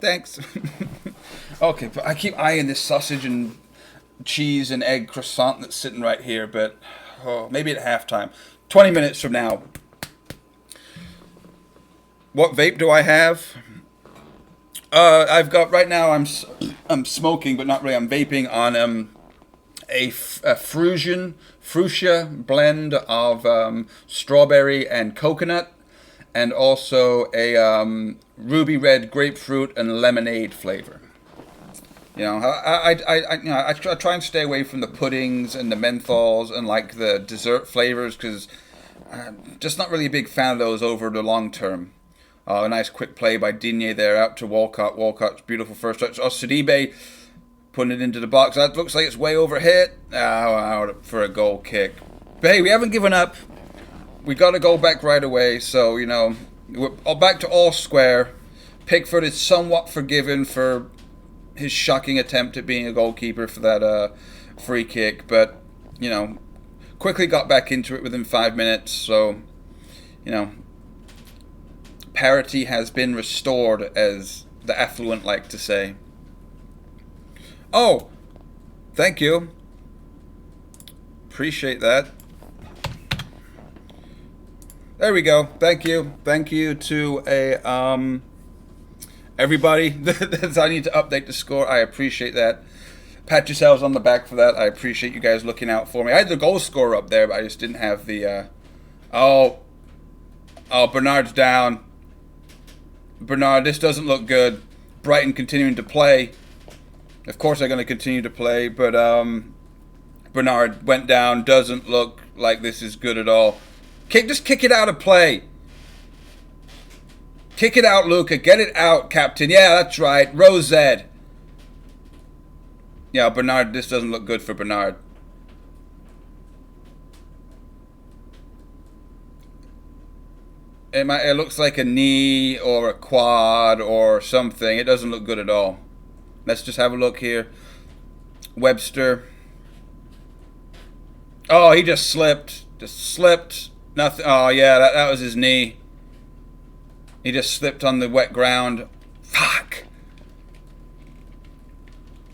Thanks. Okay, but I keep eyeing this sausage and cheese and egg croissant that's sitting right here, but maybe at halftime. 20 minutes from now. What vape do I have? I've got right now. I'm smoking, but not really. I'm vaping on a fuchsia blend of strawberry and coconut, and also a ruby red grapefruit and lemonade flavor. You know, I try and stay away from the puddings and the menthols and like the dessert flavors because I'm just not really a big fan of those over the long term. A nice quick play by Digne there out to Walcott. Walcott's beautiful first touch. Sidibe putting it into the box. That looks like it's way overhit. Out for a goal kick. But hey, we haven't given up. We got a goal back right away. So, you know, we're back to all square. Pickford is somewhat forgiven for his shocking attempt at being a goalkeeper for that free kick. But, you know, quickly got back into it within 5 minutes. So, you know, parity has been restored, as the affluent like to say. Oh, thank you. Appreciate that. There we go. Thank you. Thank you to everybody. I need to update the score. I appreciate that. Pat yourselves on the back for that. I appreciate you guys looking out for me. I had the goal scorer up there, but I just didn't have the... Oh, Bernard's down. Bernard, this doesn't look good. Brighton continuing to play. Of course they're going to continue to play, but Bernard went down. Doesn't look like this is good at all. Just kick it out of play. Kick it out, Luca. Get it out, Captain. Yeah, that's right. Rosed. Yeah, Bernard, this doesn't look good for Bernard. It looks like a knee or a quad or something. It doesn't look good at all. Let's just have a look here. Webster. Oh, he just slipped. Just slipped. Nothing. Oh, yeah, that was his knee. He just slipped on the wet ground. Fuck.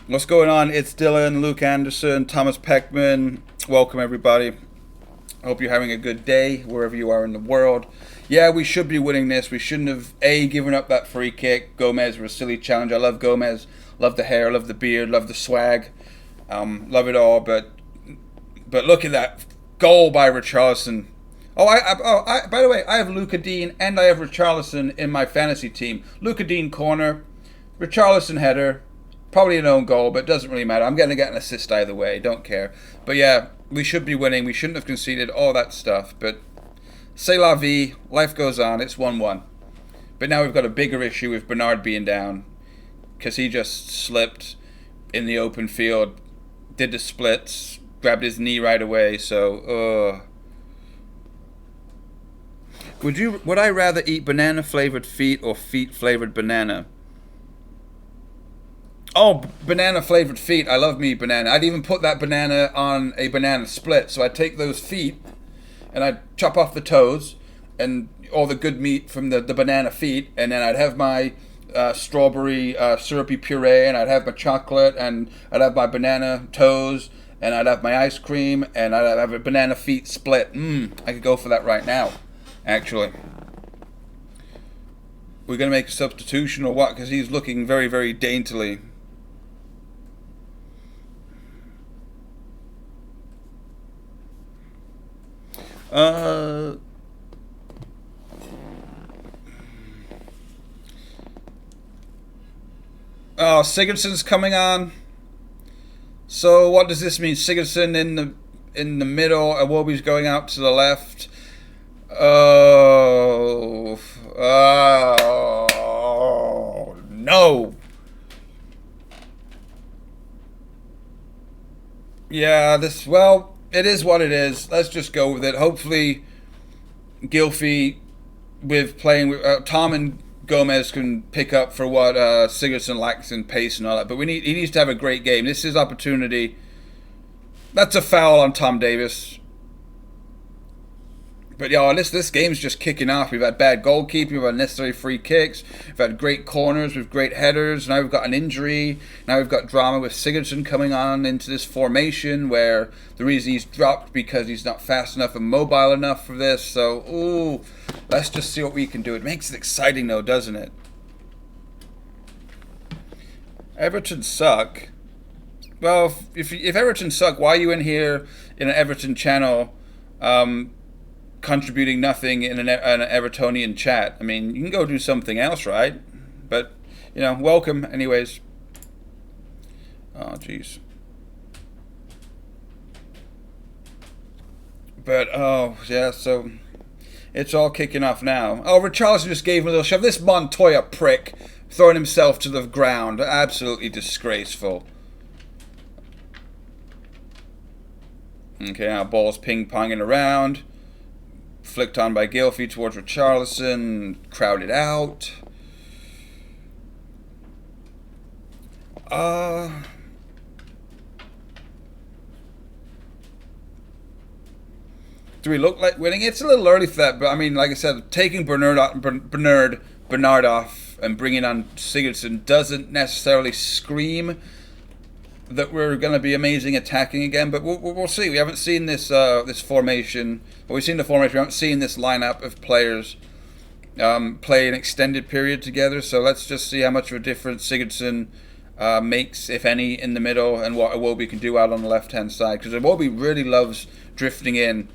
What's going on? It's Dylan, Luke Anderson, Thomas Peckman. Welcome, everybody. I hope you're having a good day wherever you are in the world. Yeah, we should be winning this. We shouldn't have, given up that free kick. Gomez was a silly challenge. I love Gomez. Love the hair, love the beard, love the swag. Love it all. But look at that goal by Richarlison. By the way, I have Luca Dean and I have Richarlison in my fantasy team. Luca Dean corner, Richarlison header, probably an own goal, but it doesn't really matter. I'm going to get an assist either way. Don't care. But yeah, we should be winning. We shouldn't have conceded all that stuff. But c'est la vie. Life goes on. It's 1-1. But now we've got a bigger issue with Bernard being down because he just slipped in the open field, did the splits, grabbed his knee right away. So, Would I rather eat banana flavored feet or feet flavored banana? Oh, banana flavored feet. I love me banana. I'd even put that banana on a banana split. So I'd take those feet and I'd chop off the toes and all the good meat from the banana feet, and then I'd have my strawberry syrupy puree, and I'd have my chocolate, and I'd have my banana toes, and I'd have my ice cream, and I'd have a banana feet split. I could go for that right now, actually. We're going to make a substitution or what? Because he's looking very, very daintily. Oh, Sigurdsson's coming on. So what does this mean? Sigurdsson in the middle, and Iwobi's going out to the left. Oh, no. Yeah, it is what it is. Let's just go with it. Hopefully, Gylfi, with playing with Tom and Gomez, can pick up for what Sigurdsson lacks in pace and all that. But he needs to have a great game. This is opportunity. That's a foul on Tom Davis. But yeah, this game's just kicking off. We've had bad goalkeeping, we've had necessary free kicks, we've had great corners with great headers. Now we've got an injury. Now we've got drama with Sigurdsson coming on into this formation where the reason he's dropped because he's not fast enough and mobile enough for this. So, let's just see what we can do. It makes it exciting though, doesn't it? Everton suck. Well, if Everton suck, why are you in here in an Everton channel? Contributing nothing in an Evertonian chat. I mean, you can go do something else, right? But, welcome anyways. Oh, jeez. But, yeah, so it's all kicking off now. Oh, Richarlison just gave him a little shove. This Montoya prick throwing himself to the ground. Absolutely disgraceful. Okay, now ball's ping-ponging around. Flicked on by Gylfi towards Richarlison, crowded out. Do we look like winning? It's a little early for that, but I mean, like I said, taking Bernard off and bringing on Sigurdsson doesn't necessarily scream that we're going to be amazing attacking again, but we'll see. We haven't seen this formation. Well, we've seen the formation. We haven't seen this lineup of players play an extended period together. So let's just see how much of a difference Sigurdsson makes, if any, in the middle, and what Iwobi can do out on the left-hand side. Because Iwobi really loves drifting in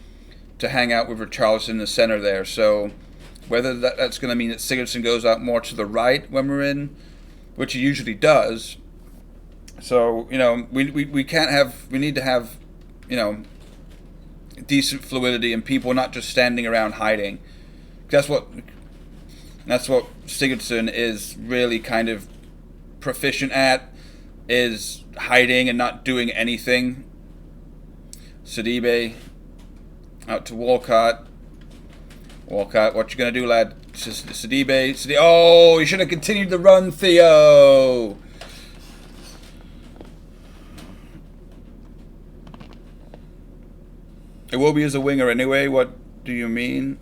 to hang out with Richarlison in the center there. So whether that's going to mean that Sigurdsson goes out more to the right when we're in, which he usually does. So, we need to have, decent fluidity and people not just standing around hiding. That's what Sigurdsson is really kind of proficient at, is hiding and not doing anything. Sidibe out to Walcott. Walcott, what you gonna do, lad? Sidibe. Oh, you should have continued the run, Theo. Iwobi is a winger anyway. What do you mean?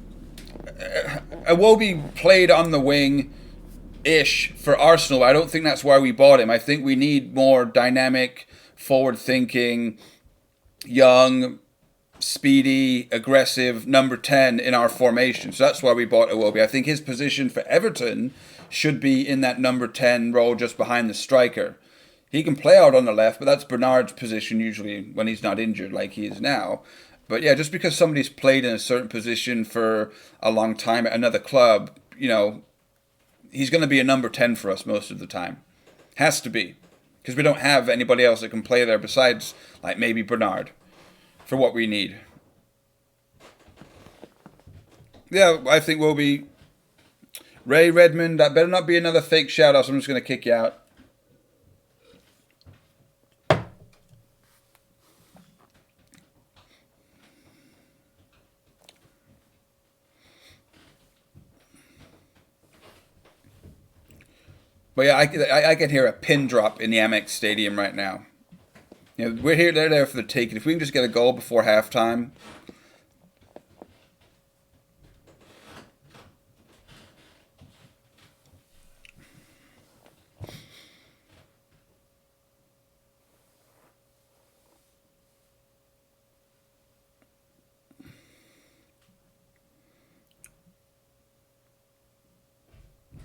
Iwobi played on the wing-ish for Arsenal. I don't think that's why we bought him. I think we need more dynamic, forward-thinking, young, speedy, aggressive number 10 in our formation. So that's why we bought Iwobi. I think his position for Everton should be in that number 10 role just behind the striker. He can play out on the left, but that's Bernard's position usually when he's not injured like he is now. But yeah, just because somebody's played in a certain position for a long time at another club, he's going to be a number 10 for us most of the time. Has to be. Because we don't have anybody else that can play there besides, like, maybe Bernard for what we need. Yeah, I think we'll be... Ray Redmond, that better not be another fake shout-out, so I'm just going to kick you out. But yeah, I can hear a pin drop in the Amex Stadium right now. They're there for the taking. If we can just get a goal before halftime.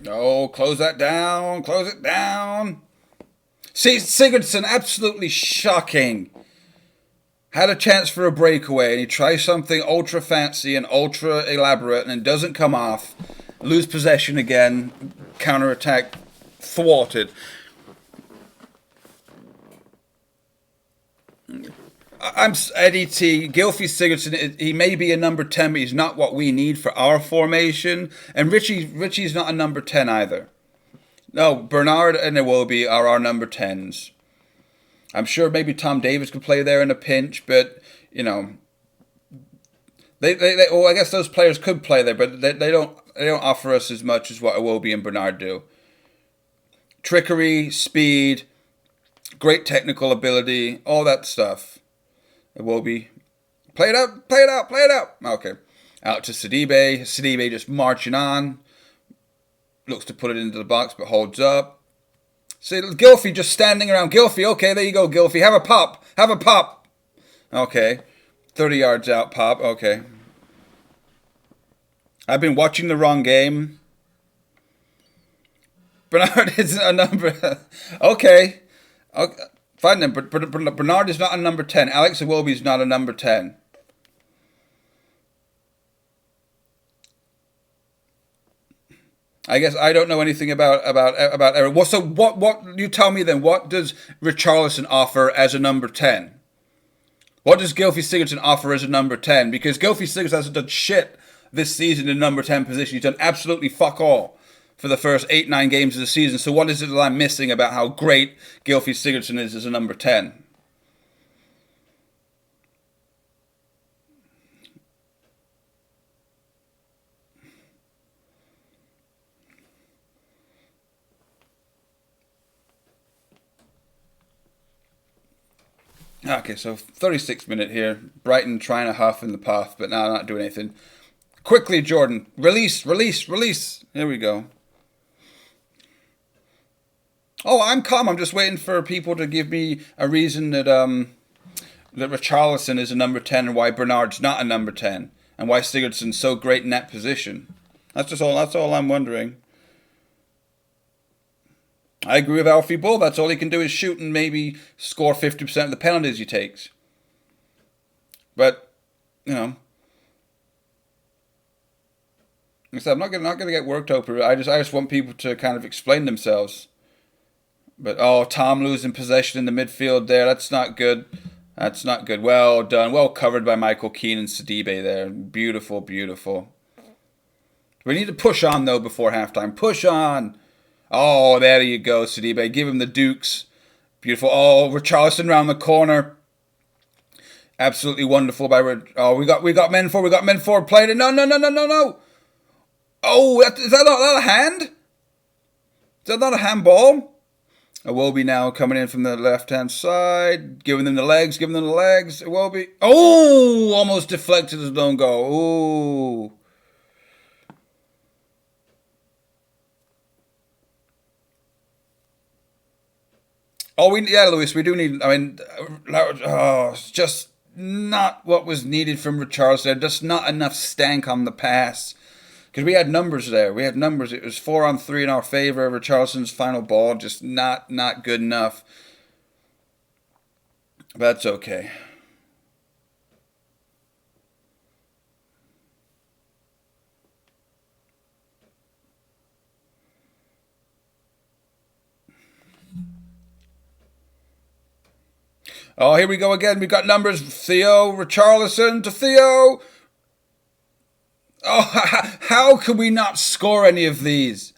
Oh, close that down. Close it down. See, Sigurdsson, absolutely shocking. Had a chance for a breakaway, and he tries something ultra fancy and ultra elaborate, and it doesn't come off. Lose possession again. Counter-attack thwarted. I'm Eddie T. Gylfi Sigurdsson, he may be a number 10, but he's not what we need for our formation. And Richie's not a number 10 either. No, Bernard and Iwobi are our number 10s. I'm sure maybe Tom Davies could play there in a pinch, but, you know, well, I guess those players could play there, but they don't offer us as much as what Iwobi and Bernard do. Trickery, speed, great technical ability, all that stuff. Iwobi, play it out, play it out, play it out. Okay, out to Sidibe. Sidibe just marching on. Looks to put it into the box, but holds up. See, Gylfi just standing around. Gylfi, okay, there you go, Gylfi. Have a pop. Have a pop. Okay. 30 yards out, pop. Okay. I've been watching the wrong game. Bernard isn't a number. Okay. Fine then. But Bernard is not a number 10. Alex Iwobi is not a number 10. I guess I don't know anything about Everton. Well, so what you tell me then? What does Richarlison offer as a number 10? What does Gylfi Sigurdsson offer as a number 10? Because Gylfi Sigurdsson hasn't done shit this season in number 10 position. He's done absolutely fuck all for the first 8-9 games of the season. So what is it that I'm missing about how great Gylfi Sigurdsson is as a number 10? Okay, so 36th minute here. Brighton trying to huff in the puff, but now not doing anything. Quickly, Jordan. Release, release, release. Here we go. Oh, I'm calm. I'm just waiting for people to give me a reason that that Richarlison is a number 10 and why Bernard's not a number 10 and why Sigurdsson's so great in that position. That's all I'm wondering. I agree with Alfie Bull. That's all he can do is shoot and maybe score 50% of the penalties he takes. But, you know, like I said, I'm not gonna get worked over it. I just want people to kind of explain themselves. But Tom losing possession in the midfield there. That's not good. That's not good. Well done. Well covered by Michael Keane and Sidibe there. Beautiful, beautiful. We need to push on though before halftime. Push on. Oh, there you go, Sidibe. Give him the Dukes. Beautiful. Oh, Richarlison round the corner. Absolutely wonderful by we got men forward. We got men forward. Played it. No. Oh, is that not a hand? Is that not a handball? Iwobi now coming in from the left-hand side. Giving them the legs. Iwobi. Oh, almost deflected his own goal. Ooh. Luis, we do need. I mean, it's just not what was needed from Richarlison. Just not enough stank on the pass. Because we had numbers there. It was 4-on-3 in our favor. Richarlison's final ball just not good enough. But that's okay. Oh, here we go again. We've got numbers. Theo, Richarlison to Theo. Oh, how could we not score any of these?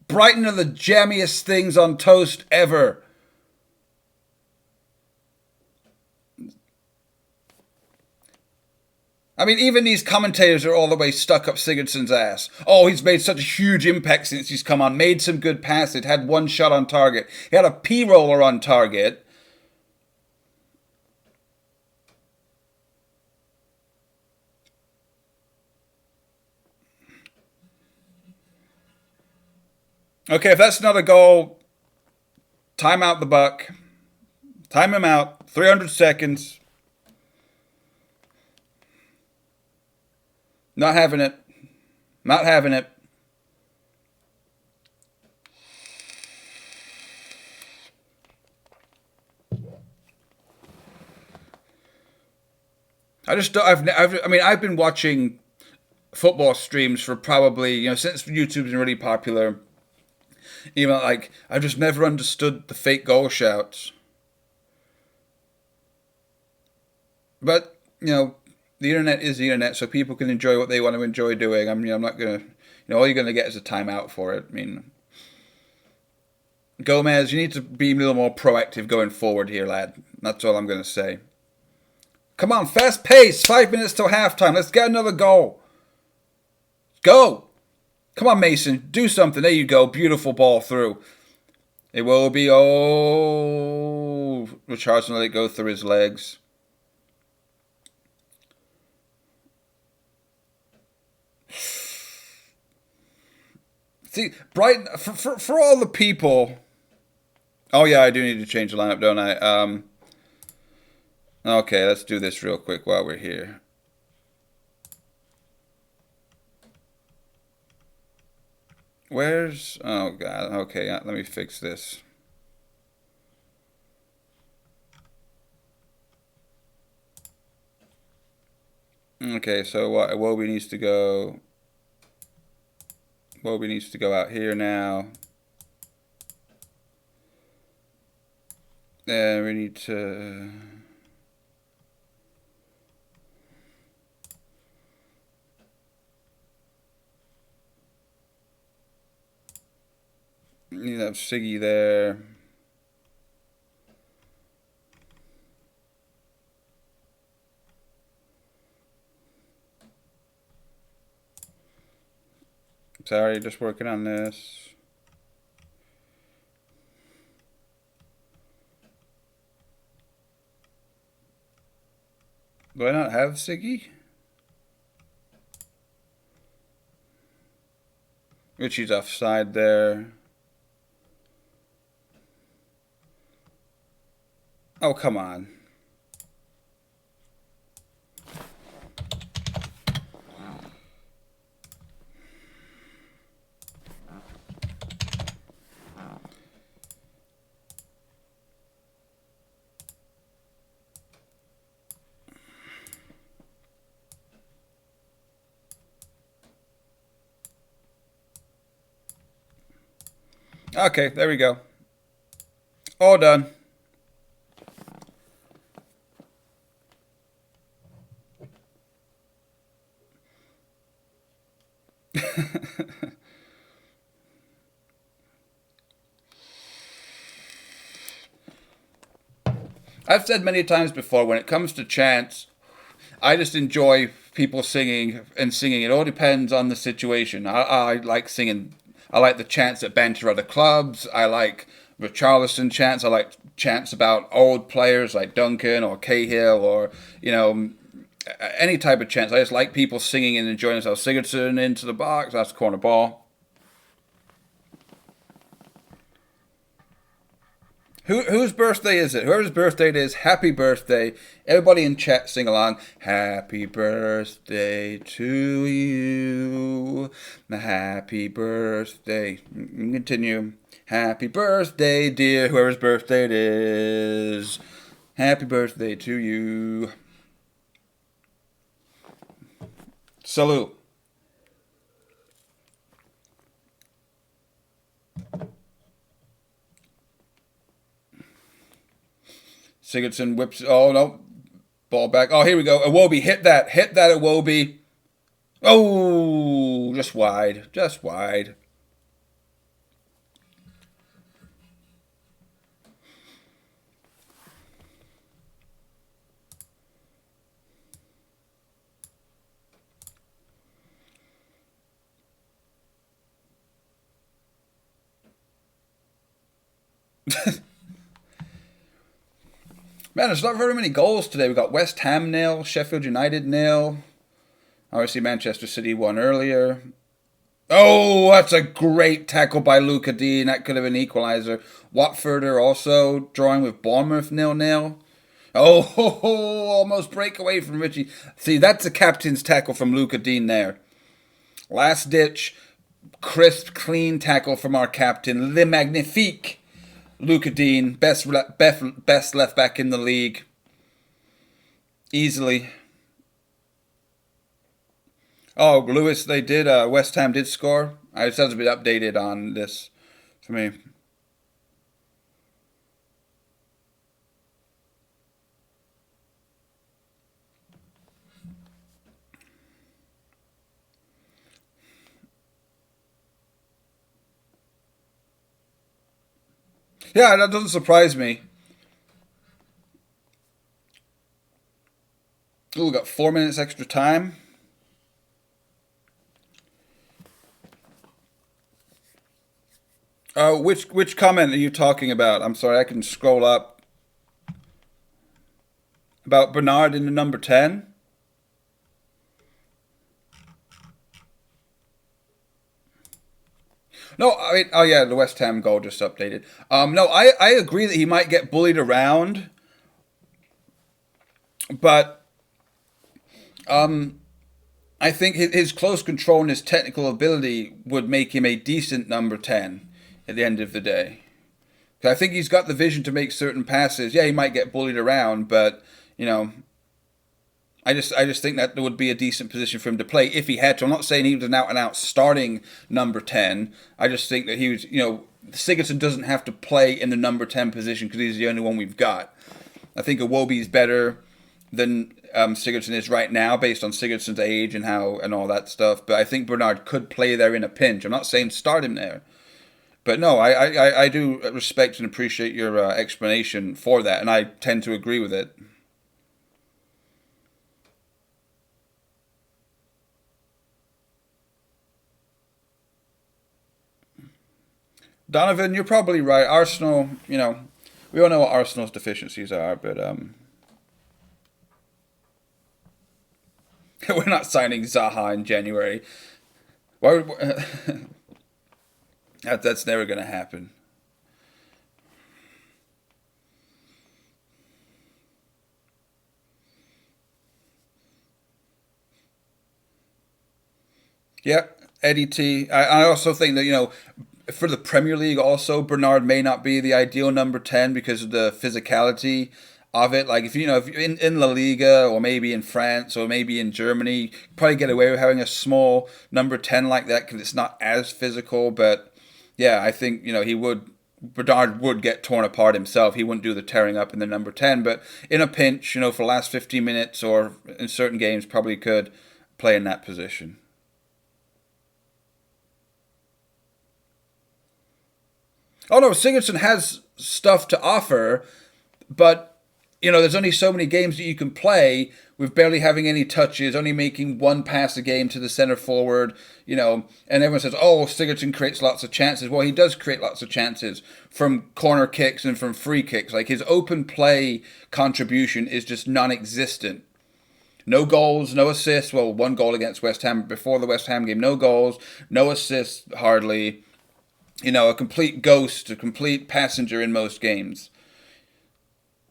Brighton are the jammiest things on toast ever. I mean, even these commentators are all the way stuck up Sigurdsson's ass. Oh, he's made such a huge impact since he's come on. Made some good passes. Had one shot on target. He had a P-roller on target. Okay, if that's not a goal, time out the buck. Time him out. 300 seconds. Not having it. Not having it. I just don't. I mean, I've been watching football streams for probably since YouTube's been really popular. Even like I've just never understood the fake goal shouts. But the internet is the internet, so people can enjoy what they want to enjoy doing. I'm not gonna, all you're gonna get is a timeout for it. I mean, Gomez, you need to be a little more proactive going forward here, lad. That's all I'm gonna say. Come on, fast pace. 5 minutes till halftime. Let's get another goal. Go. Come on, Mason. Do something. There you go. Beautiful ball through. It will be. Oh, Richardson let it go through his legs. See, Brighton, for all the people. Oh, yeah, I do need to change the lineup, don't I? Okay, let's do this real quick while we're here. Where's... Oh, God. Okay, let me fix this. Okay, so what? Iwobi needs to go... Iwobi needs to go out here now. And we need to... You have Siggy there. Sorry, just working on this. Do I not have Siggy? Richie's offside there. Oh, come on. Okay, there we go. All done. I've said many times before, when it comes to chants, I just enjoy people singing and singing. It all depends on the situation. I like singing. I like the chants that banter other clubs. I like Richarlison chants. I like chants about old players like Duncan or Cahill or, any type of chants. I just like people singing and enjoying themselves. Sigurdsson into the box. That's the corner ball. Whose birthday is it? Whoever's birthday it is, happy birthday. Everybody in chat sing along. Happy birthday to you. Happy birthday. Continue. Happy birthday, dear. Whoever's birthday it is. Happy birthday to you. Salute. Sigurdsson whips. Oh, no. Ball back. Oh, here we go. Iwobi, hit that. Hit that, Iwobi. Oh, just wide. Just wide. Man, there's not very many goals today. We've got West Ham 0, Sheffield United 0. Obviously, Manchester City won earlier. Oh, that's a great tackle by Luca Dean. That could have been an equalizer. Watford are also drawing with Bournemouth 0-0. Oh, almost breakaway from Richie. See, that's a captain's tackle from Luca Dean there. Last ditch, crisp, clean tackle from our captain, Le Magnifique. Luca Dean, best left back in the league. Easily. Oh, Lewis, they did. West Ham did score. I just hasn't been updated on this for me. Yeah, that doesn't surprise me. Ooh, we got 4 minutes extra time. Which comment are you talking about? I'm sorry, I can scroll up. About Bernard in the number 10? No, I mean, oh yeah, the West Ham goal just updated. No, I agree that he might get bullied around, but I think his close control and his technical ability would make him a decent number 10 at the end of the day. 'Cause I think he's got the vision to make certain passes. Yeah, he might get bullied around, but you know, I just think that there would be a decent position for him to play if he had to. I'm not saying he was an out and out starting number 10. I just think that he was, Sigurdsson doesn't have to play in the number 10 position because he's the only one we've got. I think Iwobi's better than Sigurdsson is right now based on Sigurdsson's age and how and all that stuff. But I think Bernard could play there in a pinch. I'm not saying start him there. But no, I do respect and appreciate your explanation for that, and I tend to agree with it. Donovan, you're probably right. Arsenal, we all know what Arsenal's deficiencies are, but we're not signing Zaha in January. Why would, that's never going to happen. Yeah, Eddie T. I also think that, for the Premier League also, Bernard may not be the ideal number 10 because of the physicality of it. Like, if you're in La Liga or maybe in France or maybe in Germany, you probably get away with having a small number 10 like that because it's not as physical. But yeah, I think, Bernard would get torn apart himself. He wouldn't do the tearing up in the number 10. But in a pinch, for the last 15 minutes or in certain games, probably could play in that position. Oh no, Sigurdsson has stuff to offer, but there's only so many games that you can play with barely having any touches, only making one pass a game to the center forward, and everyone says, "Oh, Sigurdsson creates lots of chances." Well, he does create lots of chances from corner kicks and from free kicks. Like his open play contribution is just non-existent. No goals, no assists. Well, one goal against West Ham before the West Ham game. No goals, no assists, hardly. A complete ghost, a complete passenger in most games.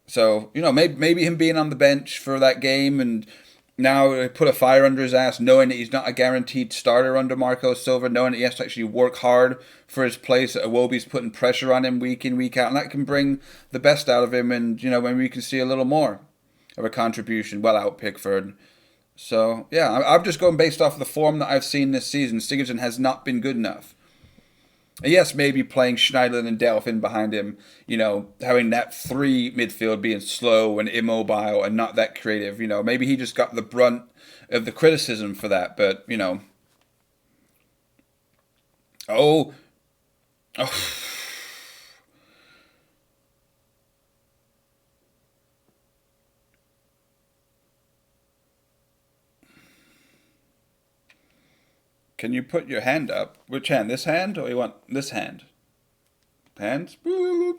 So, maybe him being on the bench for that game and now put a fire under his ass, knowing that he's not a guaranteed starter under Marco Silva, knowing that he has to actually work hard for his place, that Iwobi's putting pressure on him week in, week out, and that can bring the best out of him, and, maybe we can see a little more of a contribution well out Pickford. So, yeah, I'm just going based off of the form that I've seen this season. Sigurdsson has not been good enough. Yes, maybe playing Schneiderlin and Delphin behind him, having that three midfield being slow and immobile and not that creative, maybe he just got the brunt of the criticism for that, but, oh, oh. Can you put your hand up? Which hand? This hand, or you want this hand? Hands? Boop.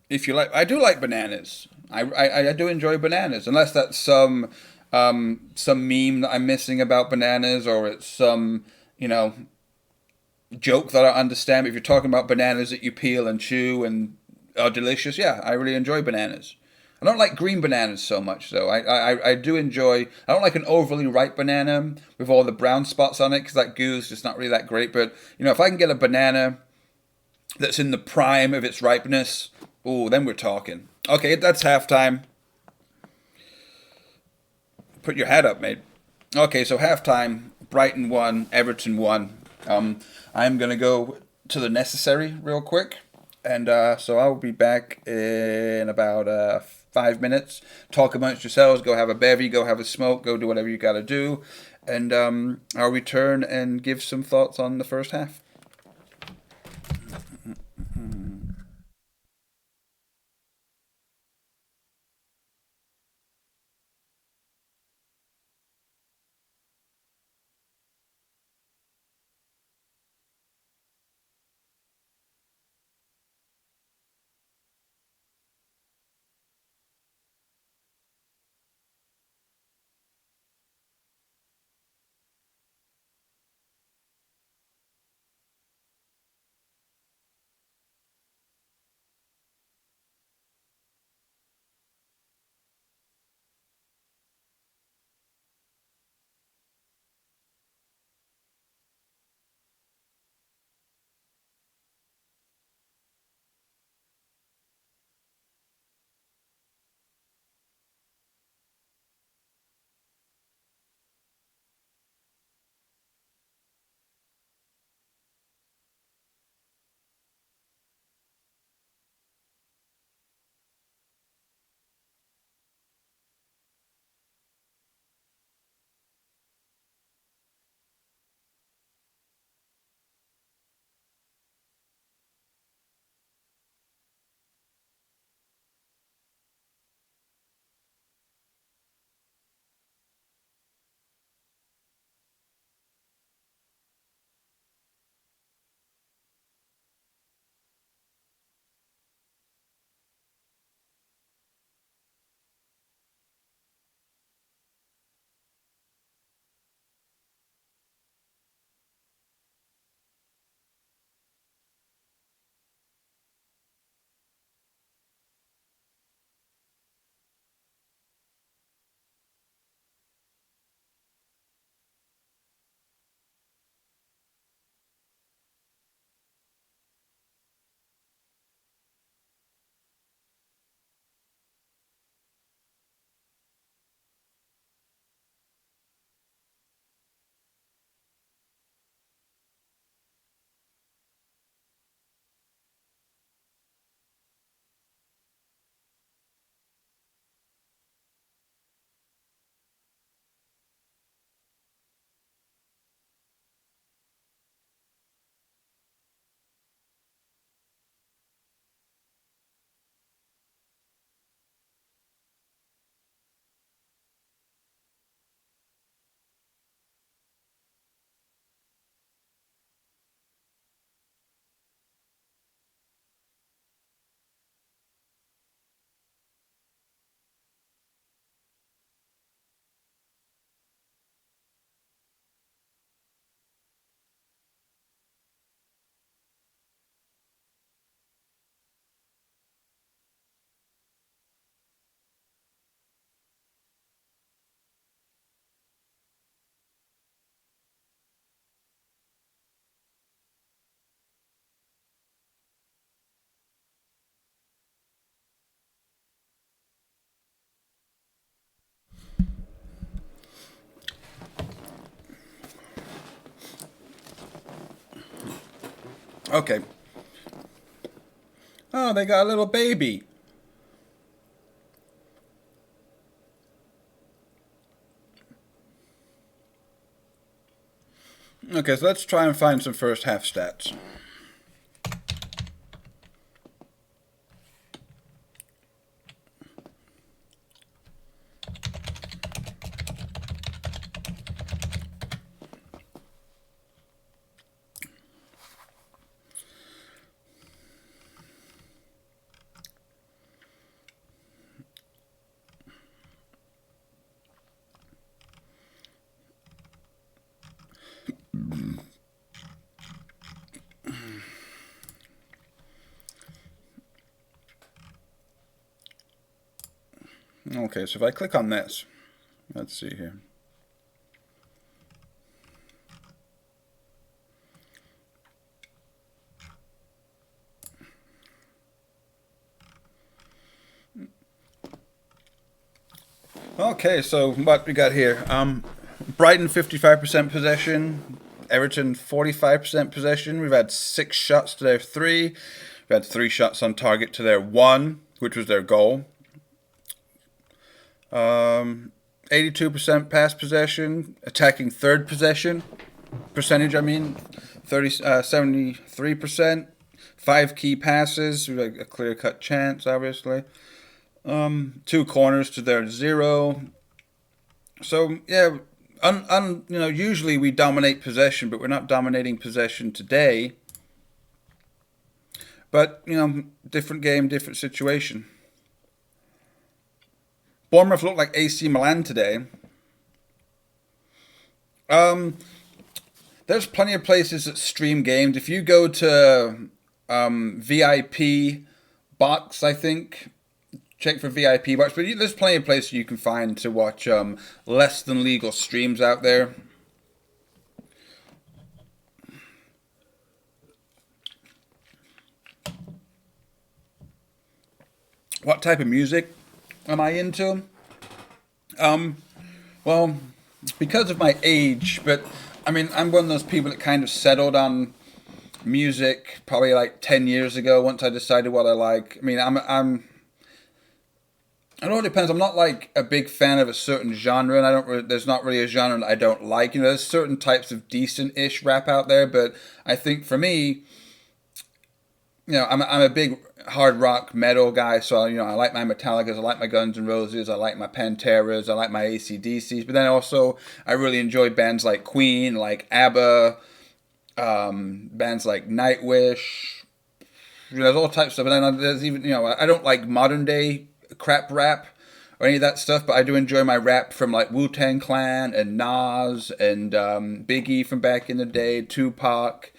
If you like, I do like bananas. I do enjoy bananas, unless that's some meme that I'm missing about bananas, or it's some joke that I understand. But if you're talking about bananas that you peel and chew and are delicious, yeah, I really enjoy bananas. I don't like green bananas so much, though. I do enjoy. I don't like an overly ripe banana with all the brown spots on it because that goo is just not really that great. But if I can get a banana that's in the prime of its ripeness, oh, then we're talking. Okay, that's halftime. Put your hat up, mate. Okay, so halftime, Brighton won, Everton won. I'm gonna go to the necessary real quick, and so I'll be back in about 5 minutes. Talk amongst yourselves. Go have a bevy. Go have a smoke. Go do whatever you gotta do, and I'll return and give some thoughts on the first half. Okay. Oh, they got a little baby. Okay, so let's try and find some first half stats. Okay, so if I click on this, let's see here. Okay, so what we got here? Brighton 55% possession, Everton 45% possession. We've had 6 shots to their 3. We've had 3 shots on target to their 1, which was their goal. 82% pass possession, attacking third possession percentage. I mean, 73%. 5 key passes. We have a clear cut chance, obviously. 2 corners to their 0. So yeah, usually we dominate possession, but we're not dominating possession today. But different game, different situation. Bournemouth looked like AC Milan today. Um, there's plenty of places that stream games. If you go to VIP box, I think check for VIP box. But there's plenty of places you can find to watch less than legal streams out there. What type of music am I into? Um, well, because of my age, but I mean, I'm one of those people that kind of settled on music probably like 10 years ago once I decided what I like. I mean, it all depends. I'm not like a big fan of a certain genre, and there's not really a genre that I don't like. There's certain types of decent-ish rap out there, but I think for me, I'm a big hard rock metal guy, so I like my Metallicas, I like my Guns N' Roses, I like my Panteras, I like my AC/DCs, but then also I really enjoy bands like Queen, like ABBA, bands like Nightwish. There's all types of stuff, and then there's even I don't like modern day crap rap or any of that stuff, but I do enjoy my rap from like Wu-Tang Clan and Nas and Biggie from back in the day, Tupac.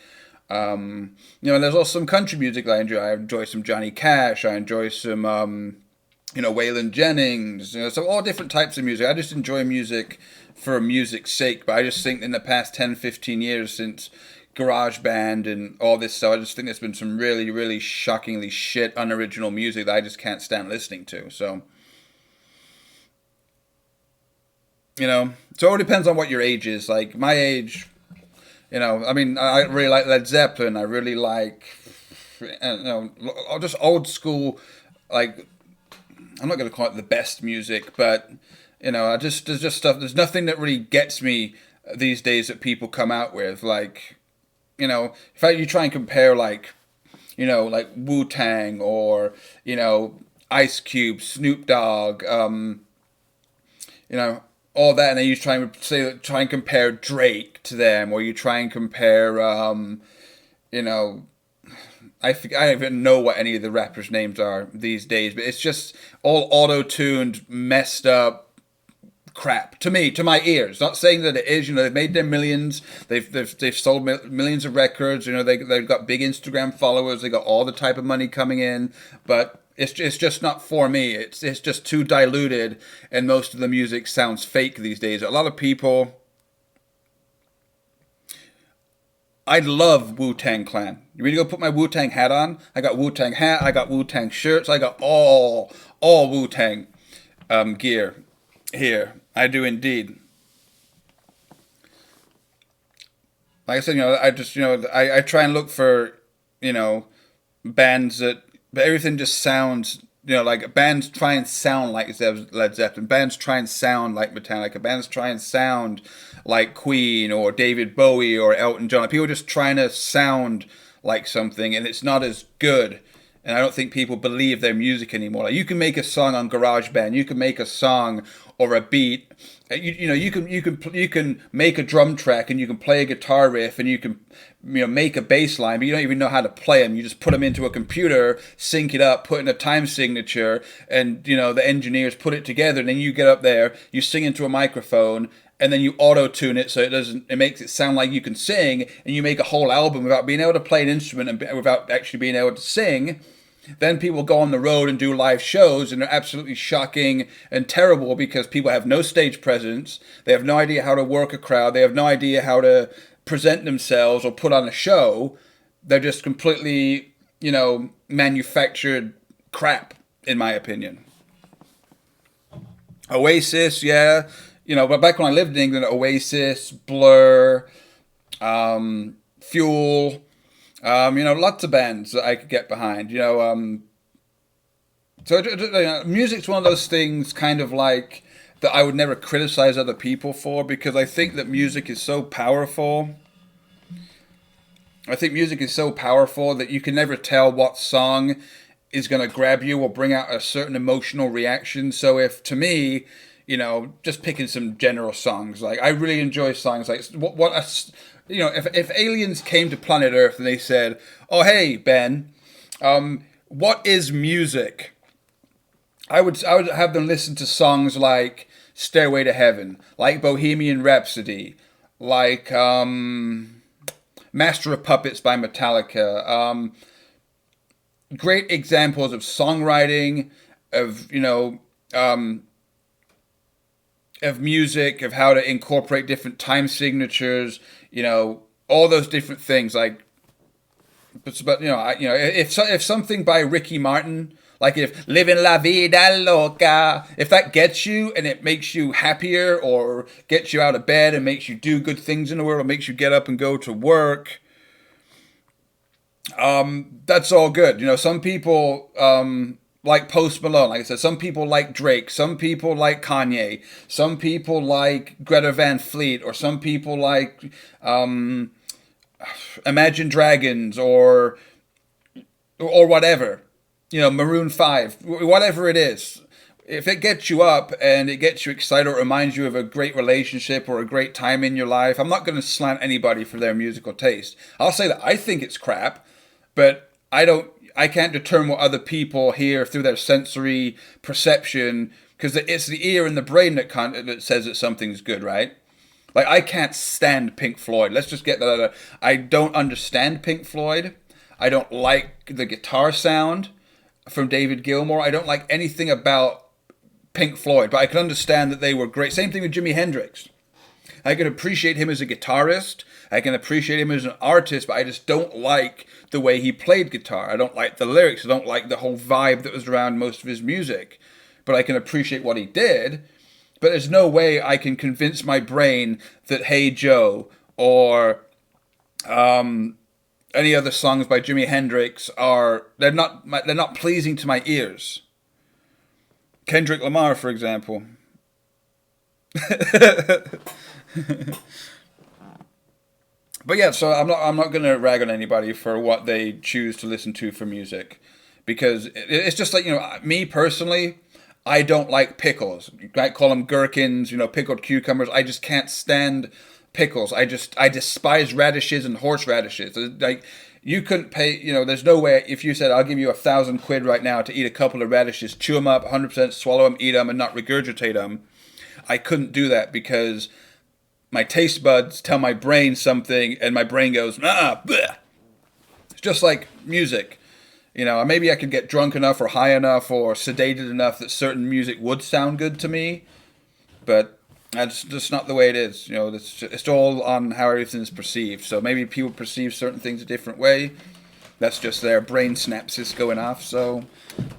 And there's also some country music that I enjoy. I enjoy some Johnny Cash. I enjoy some, Waylon Jennings. So all different types of music. I just enjoy music for music's sake. But I just think in the past 10, 15 years since GarageBand and all this stuff, I just think there's been some really, really shockingly shit, unoriginal music that I just can't stand listening to. So it all depends on what your age is. Like my age, I mean, I really like Led Zeppelin. I really like, just old school, like, I'm not going to call it the best music, but, there's just stuff, there's nothing that really gets me these days that people come out with. Like, if you try and compare, like, like Wu-Tang or, Ice Cube, Snoop Dogg, you know, all that, and then you try and compare Drake to them, or you try and compare, you know, I don't even know what any of the rappers' names are these days, but it's just all auto-tuned, messed up crap to me, to my ears. Not saying that it is. They've made their millions. They've sold millions of records. They've got big Instagram followers. They got all the type of money coming in, but it's just not for me. It's just too diluted, and most of the music sounds fake these days. A lot of people. I love Wu-Tang Clan. You ready to go put my Wu-Tang hat on? I got Wu-Tang hat. I got Wu-Tang shirts. I got all Wu-Tang gear here. I do indeed. Like I said, I just, I try and look for, bands but everything just sounds, like bands try and sound like Led Zeppelin. Bands try and sound like Metallica. Bands try and sound like Queen or David Bowie or Elton John. Like, people are just trying to sound like something, and it's not as good. And I don't think people believe their music anymore. Like, you can make a song on GarageBand, you can make a song or a beat. You can make a drum track, and you can play a guitar riff, and you can make a bass line, but you don't even know how to play them. You just put them into a computer, sync it up, put in a time signature, and the engineers put it together. And then you get up there, you sing into a microphone, and then you auto tune it so it makes it sound like you can sing, and you make a whole album without being able to play an instrument and without actually being able to sing. Then people go on the road and do live shows, and they're absolutely shocking and terrible because people have no stage presence. They have no idea how to work a crowd. They have no idea how to present themselves or put on a show. They're just completely, manufactured crap, in my opinion. Oasis, yeah. But back when I lived in England, Oasis, Blur, Fuel, lots of bands that I could get behind. Music's one of those things, kind of like that I would never criticize other people for because I think that music is so powerful. I think music is so powerful that you can never tell what song is going to grab you or bring out a certain emotional reaction. So if to me, just picking some general songs, like I really enjoy songs like if aliens came to planet Earth and they said, "Oh hey Ben, what is music?" I would have them listen to songs like Stairway to Heaven, like Bohemian Rhapsody, like Master of Puppets by Metallica. Great examples of songwriting, of music, of how to incorporate different time signatures, all those different things. Like, but if something by Ricky Martin, like if "Living La Vida Loca," if that gets you and it makes you happier or gets you out of bed and makes you do good things in the world or makes you get up and go to work, that's all good. Some people like Post Malone, like I said, some people like Drake, some people like Kanye, some people like Greta Van Fleet, or some people like Imagine Dragons or whatever. Maroon 5, whatever it is. If it gets you up and it gets you excited or reminds you of a great relationship or a great time in your life, I'm not going to slant anybody for their musical taste. I'll say that I think it's crap, but I can't determine what other people hear through their sensory perception, because it's the ear and the brain that says that something's good, right? Like, I can't stand Pink Floyd. Let's just get that out of. I don't understand Pink Floyd. I don't like the guitar sound from David Gilmour. I don't like anything about Pink Floyd, but I can understand that they were great. Same thing with Jimi Hendrix. I can appreciate him as a guitarist. I can appreciate him as an artist, but I just don't like the way he played guitar. I don't like the lyrics. I don't like the whole vibe that was around most of his music. But I can appreciate what he did. But there's no way I can convince my brain that "Hey Joe" or any other songs by Jimi Hendrix they're not pleasing to my ears. Kendrick Lamar, for example. But yeah, so I'm not going to rag on anybody for what they choose to listen to for music, because it's just like, me personally, I don't like pickles. You might call them gherkins, pickled cucumbers. I just can't stand pickles. I despise radishes and horseradishes. Like, you couldn't pay, there's no way, if you said, "I'll give you £1,000 right now to eat a couple of radishes, chew them up 100%, swallow them, eat them, and not regurgitate them," I couldn't do that, because my taste buds tell my brain something, and my brain goes, bleh. It's just like music. Maybe I could get drunk enough or high enough or sedated enough that certain music would sound good to me, but that's just not the way it is. It's all on how everything is perceived. So maybe people perceive certain things a different way. That's just their brain synapses going off. So,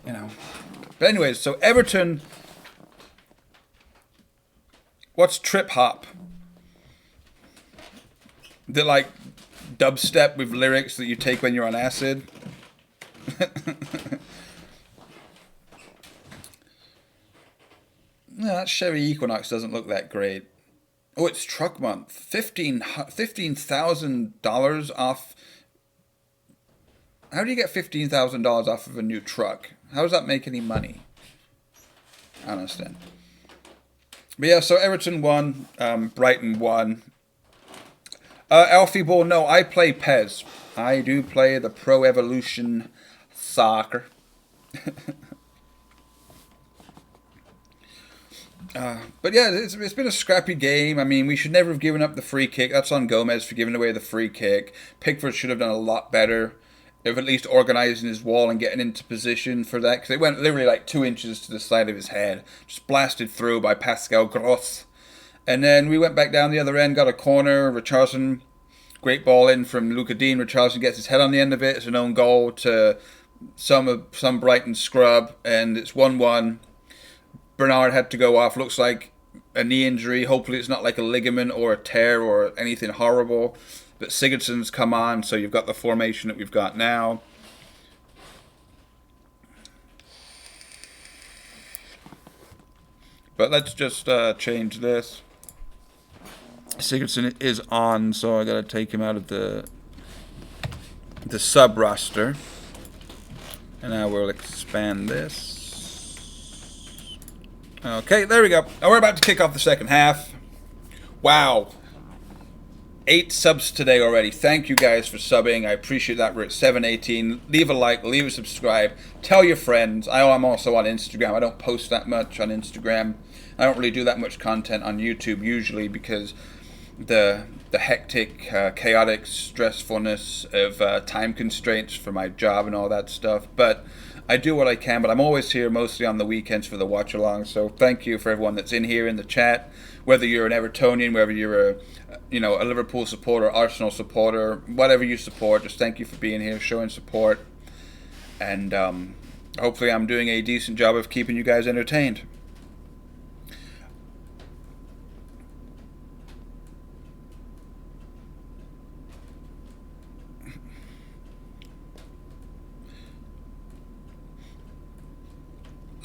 But anyways, so Everton, what's trip hop? They're like dubstep with lyrics that you take when you're on acid. No, that Chevy Equinox doesn't look that great. Oh, it's truck month. $15,000 off. How do you get $15,000 off of a new truck? How does that make any money? I don't understand. But yeah, so Everton won. Brighton won. Alfie Ball, no, I play PES. I do play the Pro Evolution Soccer. But yeah, it's been a scrappy game. I mean, we should never have given up the free kick. That's on Gomez for giving away the free kick. Pickford should have done a lot better of at least organising his wall and getting into position for that, because it went literally like 2 inches to the side of his head. Just blasted through by Pascal Gross. And then we went back down the other end, got a corner. Richarlison, great ball in from Luka Dean. Richarlison gets his head on the end of it. It's an own goal to some Brighton scrub, and it's 1-1. Bernard had to go off. Looks like a knee injury. Hopefully it's not like a ligament or a tear or anything horrible. But Sigurdsson's come on, so you've got the formation that we've got now. But let's just change this. Sigurdsson is on, so I gotta take him out of the sub roster. And now we'll expand this. Okay, there we go. Now we're about to kick off the second half. Wow. 8 subs today already. Thank you guys for subbing. I appreciate that. We're at 718. Leave a like, leave a subscribe. Tell your friends. I'm also on Instagram. I don't post that much on Instagram. I don't really do that much content on YouTube usually because the hectic, chaotic stressfulness of time constraints for my job and all that stuff. But I do what I can, but I'm always here mostly on the weekends for the watch-along. So thank you for everyone that's in here in the chat, whether you're an Evertonian, whether you're a Liverpool supporter, Arsenal supporter, whatever you support. Just thank you for being here, showing support, and hopefully I'm doing a decent job of keeping you guys entertained.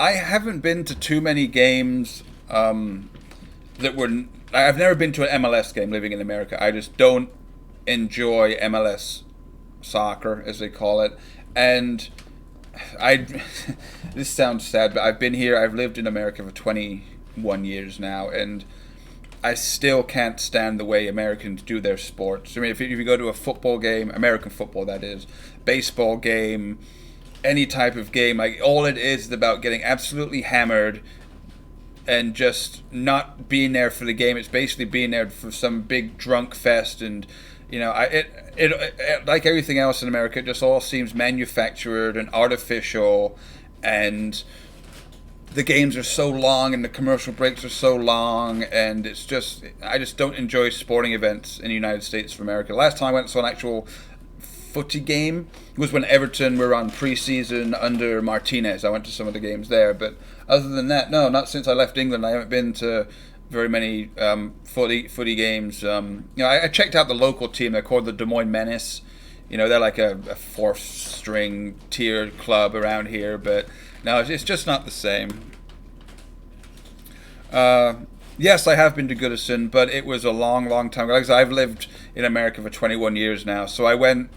I haven't been to too many games that were. I've never been to an MLS game living in America. I just don't enjoy MLS soccer, as they call it. And this sounds sad, but I've been here. I've lived in America for 21 years now, and I still can't stand the way Americans do their sports. I mean, if you go to a football game, American football that is, baseball game, any type of game, like all it is about getting absolutely hammered and just not being there for the game. It's basically being there for some big drunk fest, and it like everything else in America, it just all seems manufactured and artificial, and the games are so long and the commercial breaks are so long, and I just don't enjoy sporting events in the United States of America. Last time I went to an actual footy game was when Everton were on pre-season under Martinez. I went to some of the games there, but other than that, no, not since I left England. I haven't been to very many footy games. I checked out the local team. They're called the Des Moines Menace. They're like a fourth string tier club around here, but no, it's just not the same. Yes, I have been to Goodison, but it was a long, long time ago. Like I said, I've lived in America for 21 years now, so I went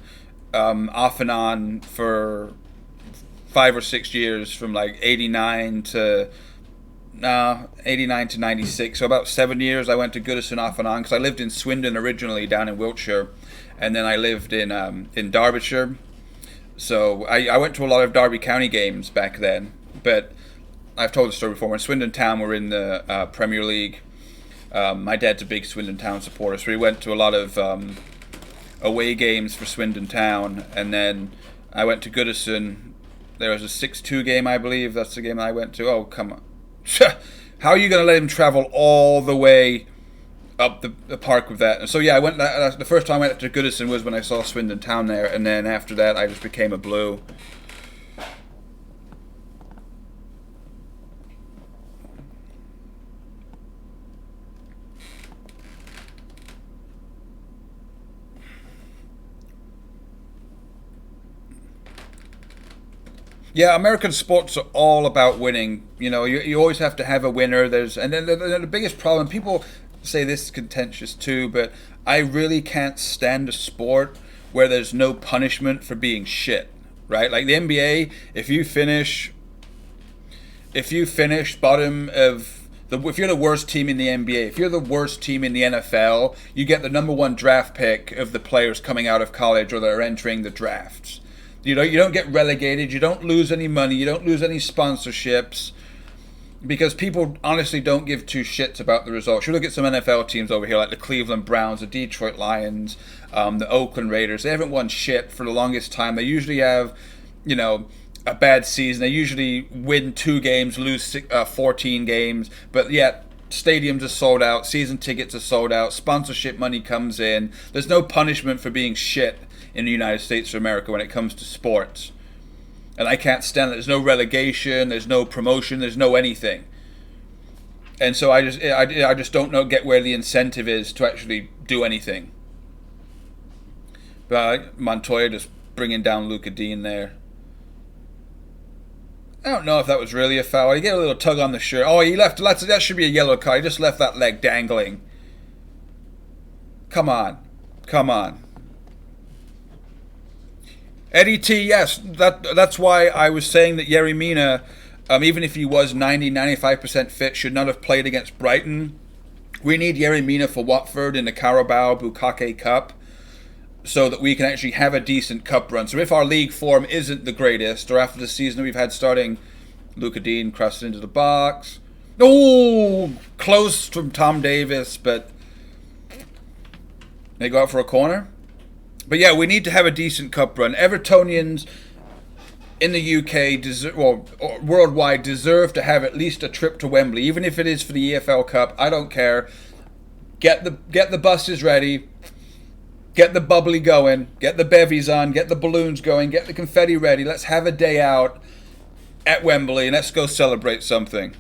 off and on for 5 or 6 years, from like 89 to 96. So about 7 years I went to Goodison off and on, because I lived in Swindon originally, down in Wiltshire, and then I lived in Derbyshire. So I went to a lot of Derby County games back then, but I've told the story before. When Swindon Town were in the Premier League, my dad's a big Swindon Town supporter, so we went to a lot of away games for Swindon Town, and then I went to Goodison. There was a 6-2 game, I believe. That's the game I went to. Oh, come on. How are you going to let him travel all the way up the park with that? And so, yeah, I went. The first time I went to Goodison was when I saw Swindon Town there, and then after that, I just became a Blue. Yeah, American sports are all about winning. You always have to have a winner. And then the biggest problem, people say this is contentious too, but I really can't stand a sport where there's no punishment for being shit, right? Like the NBA, if you finish bottom of if you're the worst team in the NBA, if you're the worst team in the NFL, you get the number 1 draft pick of the players coming out of college or that are entering the drafts. You don't get relegated. You don't lose any money. You don't lose any sponsorships, because people honestly don't give two shits about the results. You look at some NFL teams over here, like the Cleveland Browns, the Detroit Lions, the Oakland Raiders. They haven't won shit for the longest time. They usually have, a bad season. They usually win 2 games, lose 14 games. But yet, stadiums are sold out. Season tickets are sold out. Sponsorship money comes in. There's no punishment for being shit in the United States of America when it comes to sports. And I can't stand it. There's no relegation, there's no promotion, there's no anything. And so I just don't know get where the incentive is to actually do anything. But Montoya just bringing down Luca Dean there. I don't know if that was really a foul. He get a little tug on the shirt. Oh, he left. That should be a yellow card. He just left that leg dangling. Come on. Come on. Eddie T, yes. That's why I was saying that Yerry Mina, even if he was 95% fit, should not have played against Brighton. We need Yerry Mina for Watford in the Carabao Bukake Cup so that we can actually have a decent cup run. So if our league form isn't the greatest, or after the season that we've had starting, Luca Dean crossed into the box. Oh, close from Tom Davis, but they go out for a corner. But yeah, we need to have a decent cup run. Evertonians in the UK, worldwide, deserve to have at least a trip to Wembley, even if it is for the EFL Cup. I don't care. Get the buses ready. Get the bubbly going, get the bevies on, get the balloons going, get the confetti ready. Let's have a day out at Wembley and let's go celebrate something.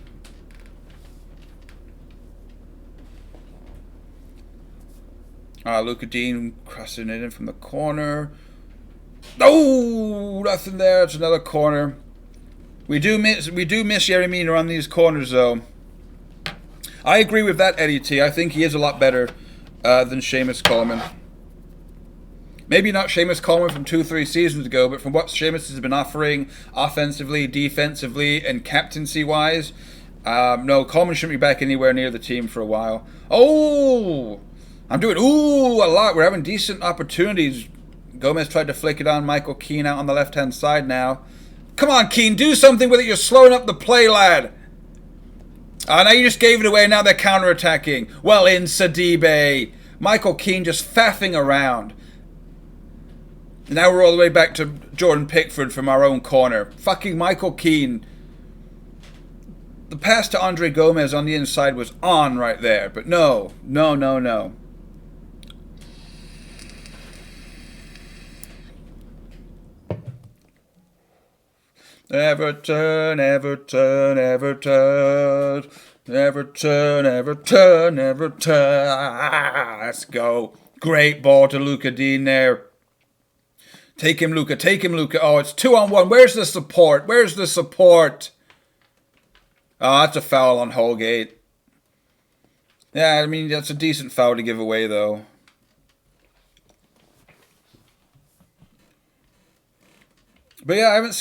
Luca Dean crossing it in from the corner. Oh, nothing there. It's another corner. We do miss Yerry Mina on these corners, though. I agree with that, Eddie T. I think he is a lot better than Seamus Coleman. Maybe not Seamus Coleman from 2-3 seasons ago, but from what Seamus has been offering offensively, defensively, and captaincy-wise, no, Coleman shouldn't be back anywhere near the team for a while. Oh! I'm doing a lot. We're having decent opportunities. Gomez tried to flick it on Michael Keane out on the left-hand side now. Come on, Keane, do something with it. You're slowing up the play, lad. Now you just gave it away. Now they're counter-attacking. Well in, Sidibe. Michael Keane just faffing around. Now we're all the way back to Jordan Pickford from our own corner. Fucking Michael Keane. The pass to Andre Gomez on the inside was on right there. But no. Everton, Everton, Everton. Everton, Everton, Everton. Let's go. Great ball to Luca Dean there. Take him, Luca. Take him, Luca. Oh, it's 2-on-1. Where's the support? Where's the support? Oh, that's a foul on Holgate. Yeah, I mean, that's a decent foul to give away, though. But yeah, I haven't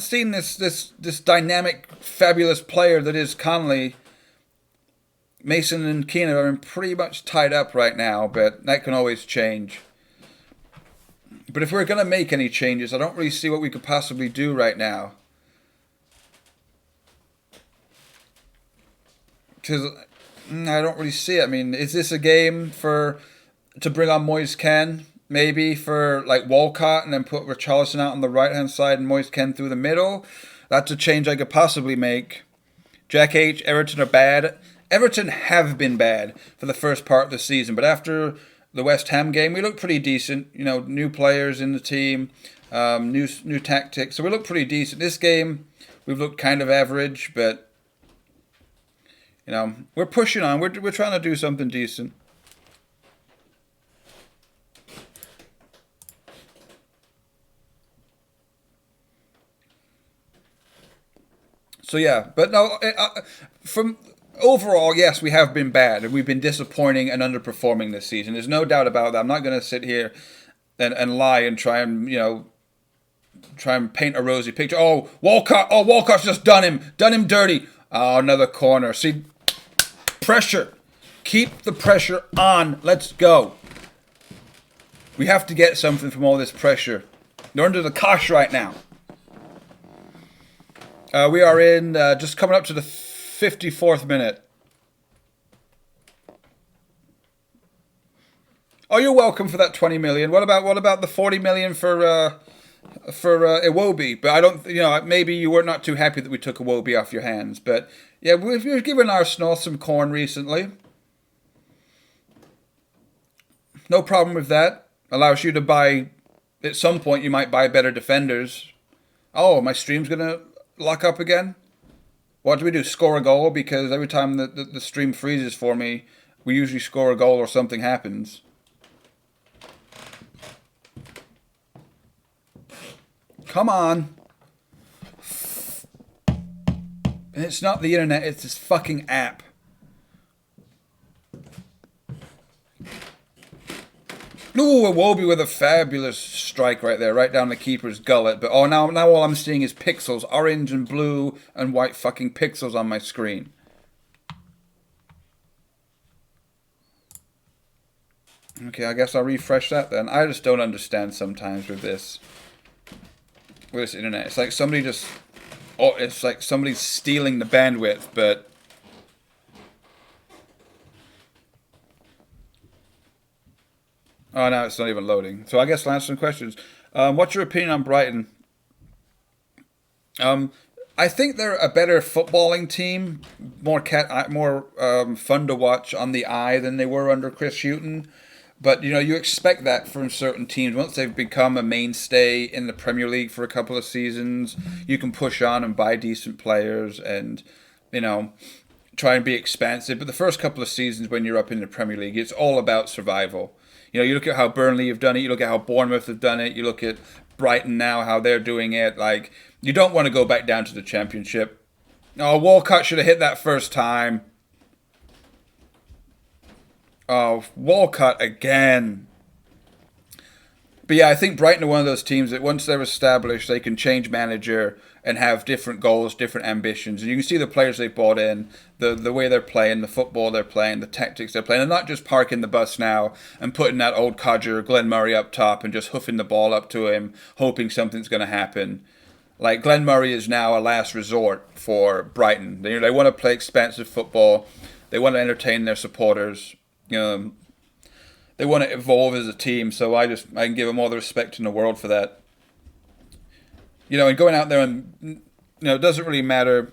seen this dynamic, fabulous player that is Conley. Mason and Keane are pretty much tied up right now, but that can always change. But if we're going to make any changes, I don't really see what we could possibly do right now. Because I don't really see it. I mean, is this a game to bring on Moise Kean? Maybe for like Walcott and then put Richarlison out on the right-hand side and Moise Kean through the middle? That's a change I could possibly make. Jack H, Everton are bad. Everton have been bad for the first part of the season, but after the West Ham game, we look pretty decent. You know, new players in the team, new tactics. So we look pretty decent. This game, we've looked kind of average, but you know, we're pushing on. We're trying to do something decent. So yeah, but no, from overall, yes, we have been bad, and we've been disappointing and underperforming this season. There's no doubt about that. I'm not going to sit here and lie and try and paint a rosy picture. Oh, Walcott's just done him dirty. Oh, another corner. See, pressure. Keep the pressure on. Let's go. We have to get something from all this pressure. They're under the cosh right now. We are in just coming up to the 54th minute. Oh, you're welcome for that 20 million. What about the 40 million for Iwobi? But I don't, maybe you were not too happy that we took Iwobi off your hands. But yeah, we've given Arsenal some corn recently. No problem with that. Allows you to buy. At some point, you might buy better defenders. Oh, my stream's gonna lock up again? What do we do? Score a goal? Because every time the stream freezes for me, we usually score a goal or something happens. Come on. And it's not the internet, it's this fucking app. Ooh, Iwobi with a fabulous strike right there, right down the keeper's gullet. But now all I'm seeing is pixels, orange and blue and white fucking pixels on my screen. Okay, I guess I'll refresh that then. I just don't understand sometimes with this internet. It's like somebody just, it's like somebody's stealing the bandwidth, but. Oh, no, it's not even loading. So I guess I'll answer some questions. What's your opinion on Brighton? I think they're a better footballing team, more fun to watch on the eye than they were under Chris Hughton. But, you expect that from certain teams. Once they've become a mainstay in the Premier League for a couple of seasons, you can push on and buy decent players and, try and be expansive. But the first couple of seasons when you're up in the Premier League, it's all about survival. You look at how Burnley have done it. You look at how Bournemouth have done it. You look at Brighton now, how they're doing it. Like, you don't want to go back down to the Championship. Oh, Walcott should have hit that first time. Oh, Walcott again. But yeah, I think Brighton are one of those teams that once they're established, they can change manager and have different goals, different ambitions. And you can see the players they brought in, the way they're playing, the football they're playing, the tactics they're playing. And not just parking the bus now and putting that old codger Glenn Murray up top and just hoofing the ball up to him, hoping something's going to happen. Like, Glenn Murray is now a last resort for Brighton. They want to play expansive football. They want to entertain their supporters. They want to evolve as a team, so I can give them all the respect in the world for that. And going out there and, it doesn't really matter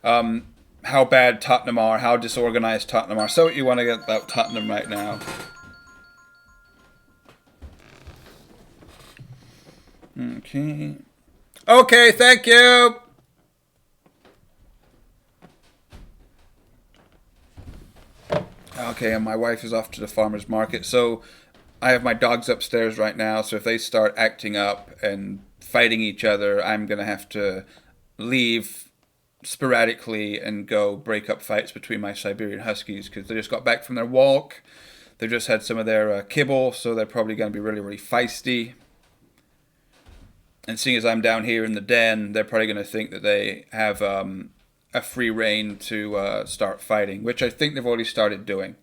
how bad Tottenham are, how disorganized Tottenham are. So what you want to get about Tottenham right now. Okay, thank you. Okay, and my wife is off to the farmer's market, so I have my dogs upstairs right now, so if they start acting up and fighting each other, I'm going to have to leave sporadically and go break up fights between my Siberian Huskies, because they just got back from their walk. They've just had some of their kibble, so they're probably going to be really, really feisty. And seeing as I'm down here in the den, they're probably going to think that they have a free reign to start fighting, which I think they've already started doing.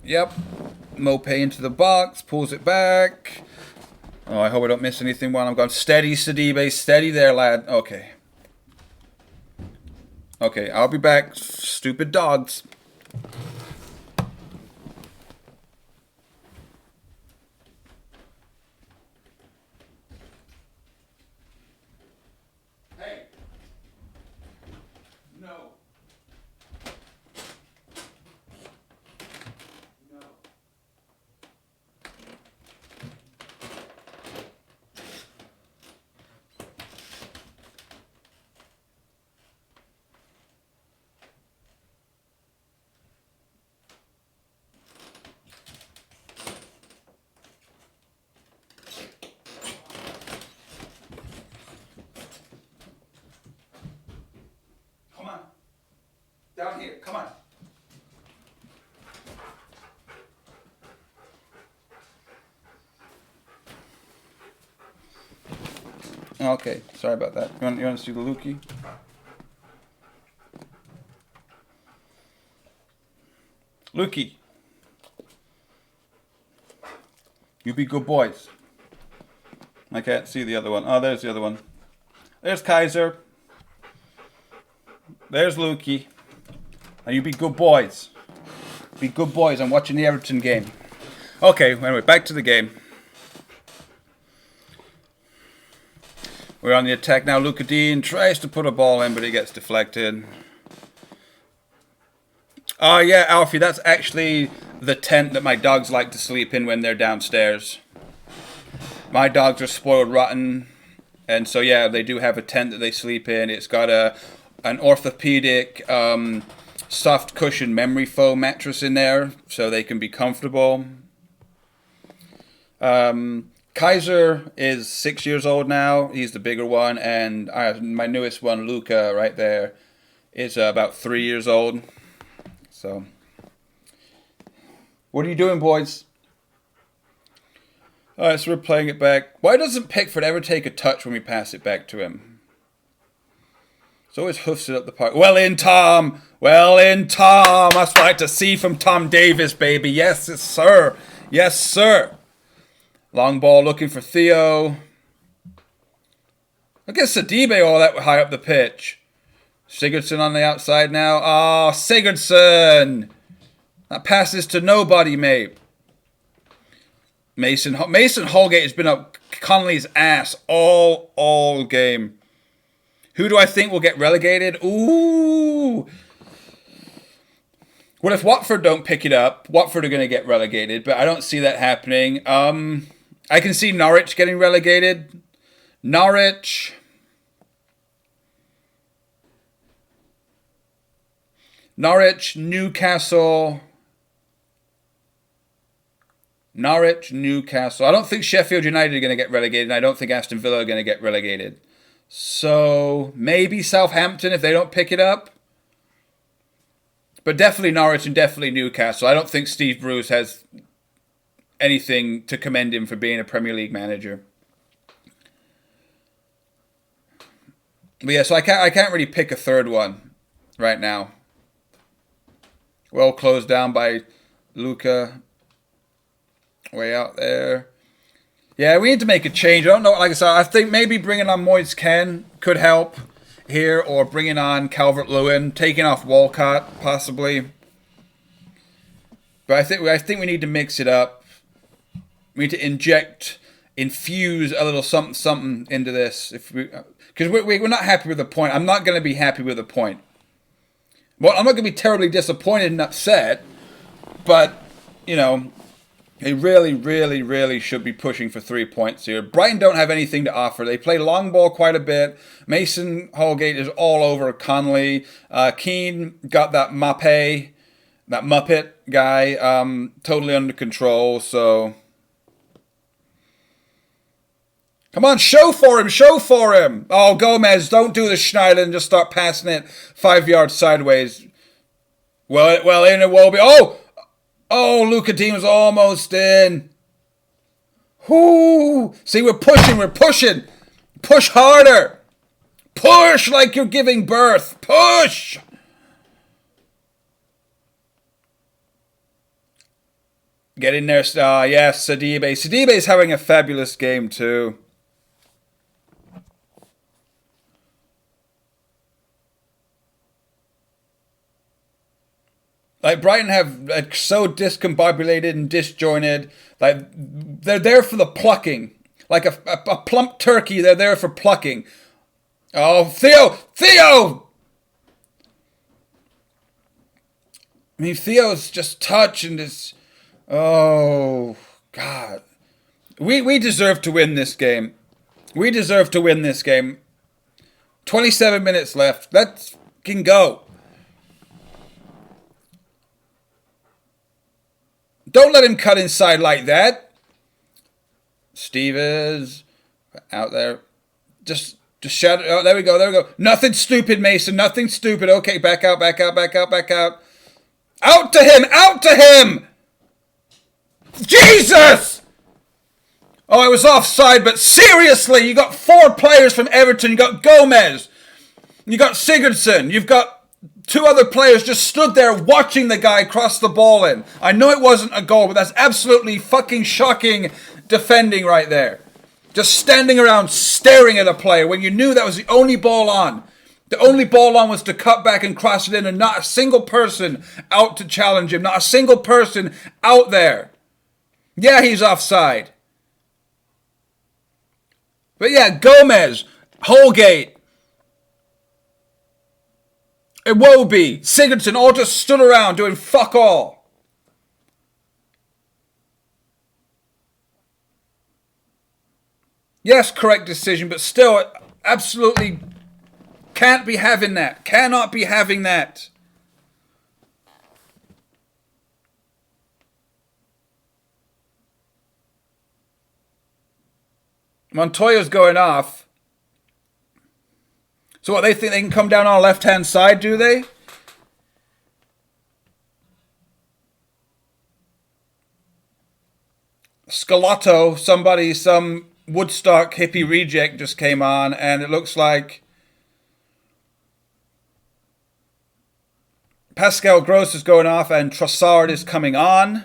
Yep. Mopay into the box, pulls it back. Oh, I hope I don't miss anything while I'm gone. Steady, Sidibe, steady there, lad. Okay. Okay, I'll be back, stupid dogs. Down here, come on. Okay, sorry about that. You want to see the Lukey? Lukey. You be good boys. I can't see the other one. Oh, there's the other one. There's Kaiser. There's Lukey. Now you be good boys. Be good boys. I'm watching the Everton game. Okay, anyway, back to the game. We're on the attack now. Luka Dean tries to put a ball in, but he gets deflected. Oh, yeah, Alfie, that's actually the tent that my dogs like to sleep in when they're downstairs. My dogs are spoiled rotten. And so, yeah, they do have a tent that they sleep in. It's got an orthopedic soft cushion memory foam mattress in there so they can be comfortable. Kaiser is 6 years old now. He's the bigger one. And my newest one, Luca, right there, is about 3 years old. So, what are you doing, boys? Alright, so we're playing it back. Why doesn't Pickford ever take a touch when we pass it back to him? He's always hoofs it up the park. Well in, Tom! Well in, Tom! That's what I like to see from Tom Davis, baby. Yes, sir. Yes, sir. Long ball looking for Theo. I guess Sidibe all that high up the pitch. Sigurdsson on the outside now. Oh, Sigurdsson! That passes to nobody, mate. Mason Holgate has been up Connolly's ass all game. Who do I think will get relegated? Ooh. What if Watford don't pick it up? Watford are going to get relegated, but I don't see that happening. I can see Norwich getting relegated. Norwich, Newcastle. I don't think Sheffield United are going to get relegated, and I don't think Aston Villa are going to get relegated. So, maybe Southampton if they don't pick it up. But definitely Norwich and definitely Newcastle. I don't think Steve Bruce has anything to commend him for being a Premier League manager. But yeah, so I can't really pick a third one right now. Well closed down by Luca. Way out there. Yeah, we need to make a change. I don't know. Like I said, I think maybe bringing on Moise Kean could help here, or bringing on Calvert-Lewin, taking off Walcott possibly. But I think we need to mix it up. We need to infuse a little something into this, because we're not happy with the point. I'm not going to be happy with the point. Well, I'm not going to be terribly disappointed and upset, but you know. They really should be pushing for 3 points here. Brighton don't have anything to offer. They play long ball quite a bit. Mason Holgate is all over Connolly. Keane got that Muppet guy totally under control. So, come on, show for him. Oh, Gomez, don't do the Schneider and just start passing it 5 yards sideways. Well, in it will be. Oh, Luca Dean's almost in. Whoo! See, we're pushing. Push harder. Push like you're giving birth. Push! Get in there, star. Yes, Sidibe. Sidibe's having a fabulous game too. Like, Brighton have so discombobulated and disjointed. Like, they're there for the plucking. Like a plump turkey, they're there for plucking. Oh, Theo! I mean, Theo's just touch and this. Oh, God. We deserve to win this game. 27 minutes left. Let's fucking go. Don't let him cut inside like that. Stevens out there. Just shout. Oh, there we go. Nothing stupid, Mason. Nothing stupid. Okay, back out. Out to him. Jesus! Oh, I was offside, but seriously, you got 4 players from Everton. You got Gomez. You got Sigurdsson. You've got 2 other players just stood there watching the guy cross the ball in. I know it wasn't a goal, but that's absolutely fucking shocking defending right there. Just standing around staring at a player when you knew that was the only ball on. The only ball on was to cut back and cross it in, and not a single person out to challenge him. Not a single person out there. Yeah, he's offside. But yeah, Gomez, Holgate, Iwobi, Sigurdsson all just stood around doing fuck all. Yes, correct decision, but still, absolutely can't be having that. Cannot be having that. Montoya's going off. So what, they think they can come down on our left-hand side, do they? Scalotto, some Woodstock hippie reject just came on, and it looks like Pascal Gross is going off and Trossard is coming on.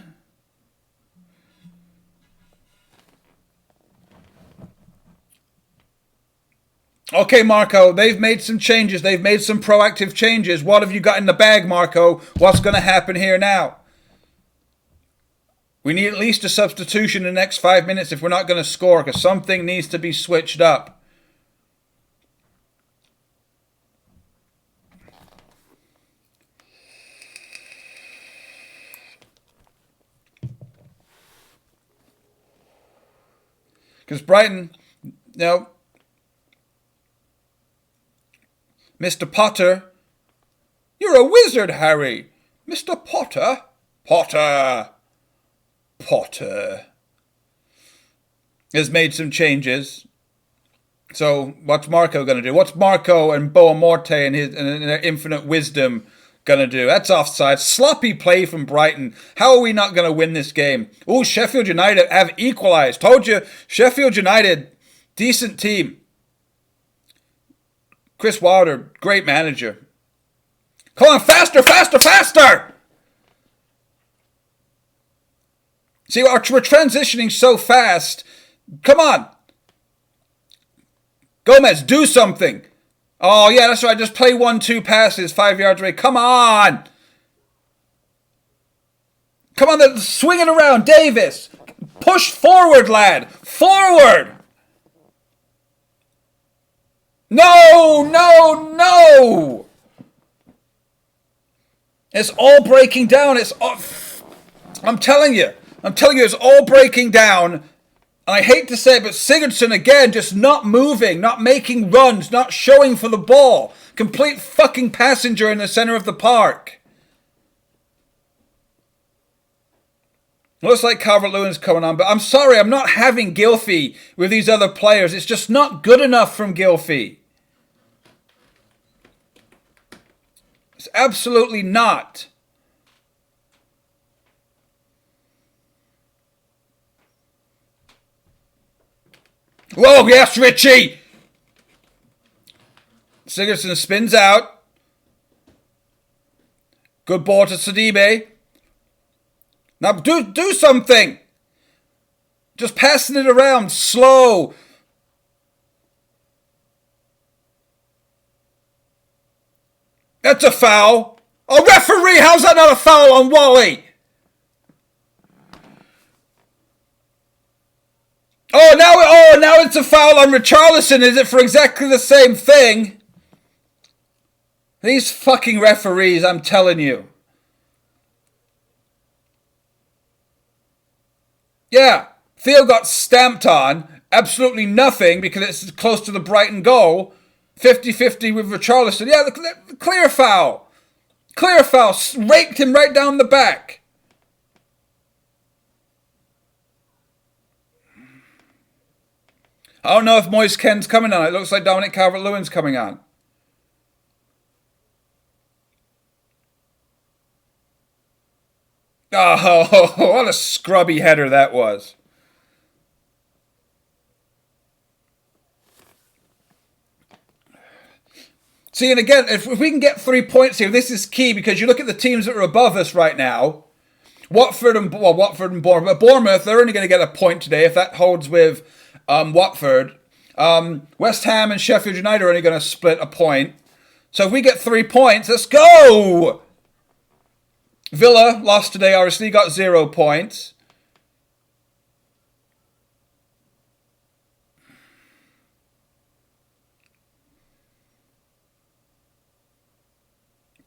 Okay, Marco, they've made some changes. They've made some proactive changes. What have you got in the bag, Marco? What's going to happen here now? We need at least a substitution in the next 5 minutes if we're not going to score, because something needs to be switched up. Because Brighton, Mr. Potter, you're a wizard, Harry. Mr. Potter? Potter has made some changes. So what's Marco going to do? What's Marco and Boa Morte and their infinite wisdom going to do? That's offside. Sloppy play from Brighton. How are we not going to win this game? Oh, Sheffield United have equalised. Told you, Sheffield United, decent team. Chris Wilder, great manager. Come on, faster, faster, faster! See, we're transitioning so fast. Come on. Gomez, do something. Oh, yeah, that's right. Just play 1-2 passes, 5 yards away. Come on. Come on, swing it around. Davis. Push forward, lad. Forward. No, no, no. It's all breaking down. I'm telling you, it's all breaking down. And I hate to say it, but Sigurdsson again, just not moving, not making runs, not showing for the ball. Complete fucking passenger in the center of the park. Looks like Calvert-Lewin's coming on, but I'm sorry, I'm not having Gylfi with these other players. It's just not good enough from Gylfi. It's absolutely not. Whoa, yes, Richie! Sigurdsson spins out. Good ball to Sidibe. Now do something. Just passing it around, slow. That's a foul. Oh, referee, how's that not a foul on Wally? Now it's a foul on Richarlison. Is it for exactly the same thing? These fucking referees, I'm telling you. Yeah, Theo got stamped on. Absolutely nothing because it's close to the Brighton goal. 50-50 with Richarlison. Yeah, the clear foul. Clear foul. Raked him right down the back. I don't know if Moise Ken's coming on. It looks like Dominic Calvert-Lewin's coming on. Oh, what a scrubby header that was. See, and again, if we can get 3 points here, this is key because you look at the teams that are above us right now. Watford and Bournemouth. But Bournemouth, they're only going to get a point today if that holds with Watford. West Ham and Sheffield United are only going to split a point. So if we get 3 points, let's go! Villa lost today, obviously, got 0 points.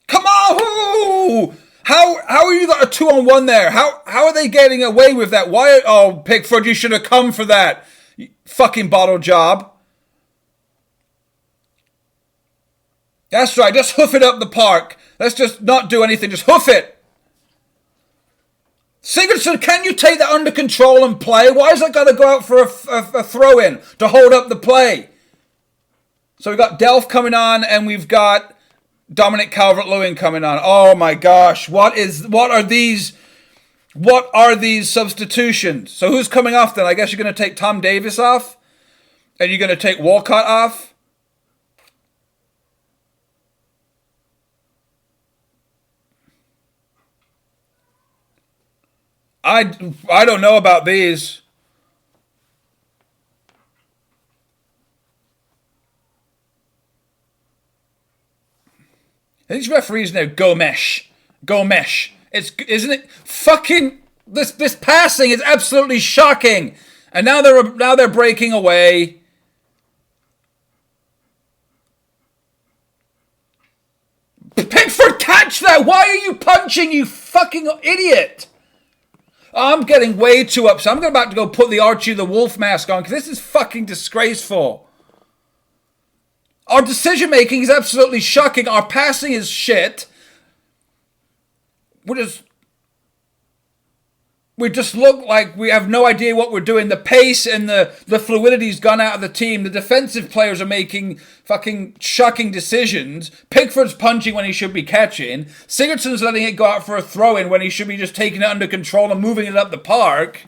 Come on! How are you got a 2-on-1 there? How are they getting away with that? Why? Oh, Pickford, you should have come for that. fucking bottle job. That's right, just hoof it up the park. Let's just not do anything, just hoof it. Sigurdsson, can you take that under control and play? Why has it got to go out for a throw-in to hold up the play? So we've got Delph coming on, and we've got Dominic Calvert-Lewin coming on. Oh my gosh, what are these substitutions? So who's coming off then? I guess you're going to take Tom Davies off? And you're going to take Walcott off? I don't know about these. These referees now, Gomes. Isn't it fucking this passing is absolutely shocking. And now they're breaking away. Pickford, catch that! Why are you punching, you fucking idiot? I'm getting way too upset. I'm about to go put the Archie the Wolf mask on because this is fucking disgraceful. Our decision making is absolutely shocking. Our passing is shit. We just look like we have no idea what we're doing. The pace and the fluidity's gone out of the team. The defensive players are making fucking shocking decisions. Pickford's punching when he should be catching. Sigurdsson's letting it go out for a throw-in when he should be just taking it under control and moving it up the park.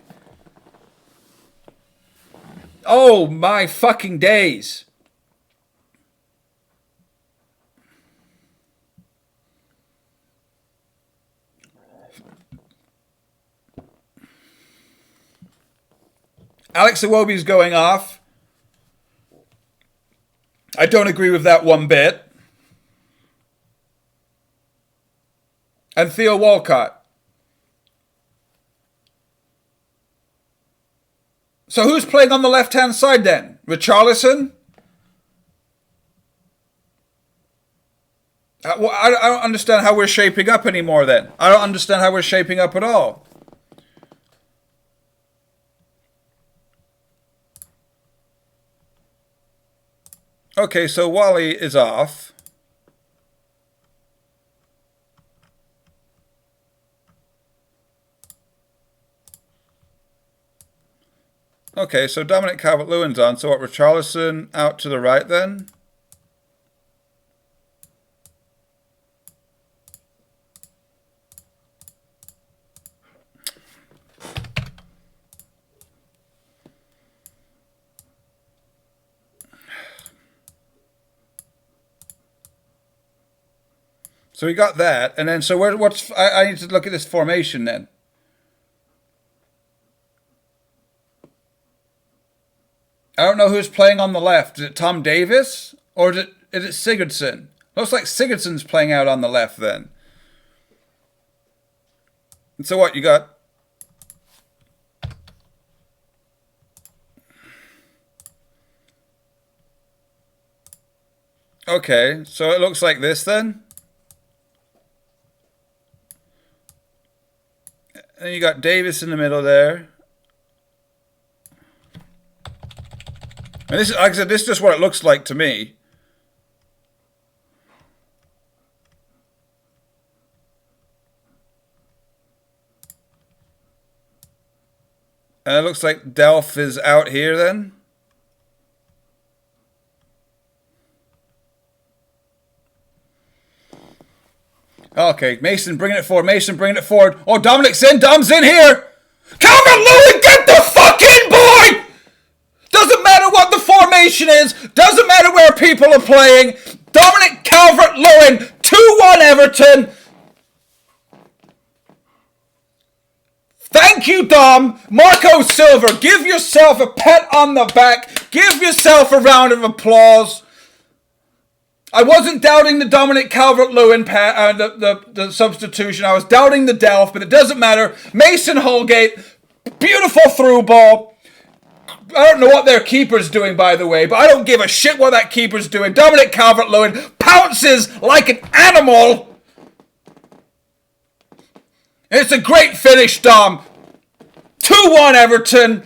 Oh my fucking days. Alex Iwobi's going off. I don't agree with that one bit. And Theo Walcott. So who's playing on the left-hand side then? Richarlison? I don't understand how we're shaping up anymore then. I don't understand how we're shaping up at all. Okay, so Wally is off. Okay, so Dominic Calvert-Lewin's on. So what, Richarlison out to the right then? So we got that, and then so I need to look at this formation then. I don't know who's playing on the left. Is it Tom Davies or is it Sigurdsson? Looks like Sigurdsson's playing out on the left then. And so what you got? Okay, so it looks like this then. And you got Davis in the middle there. And this is, like I said, this is just what it looks like to me. And it looks like Delph is out here then. Okay, Mason bringing it forward. Oh, Dominic's in. Dom's in here. Calvert-Lewin, get the fuck in, boy! Doesn't matter what the formation is. Doesn't matter where people are playing. Dominic Calvert-Lewin, 2-1 Everton. Thank you, Dom. Marco Silva, give yourself a pat on the back. Give yourself a round of applause. I wasn't doubting the Dominic Calvert-Lewin the substitution. I was doubting the Delph, but it doesn't matter. Mason Holgate, beautiful through ball. I don't know what their keeper's doing, by the way, but I don't give a shit what that keeper's doing. Dominic Calvert-Lewin pounces like an animal. It's a great finish, Dom. 2-1 Everton.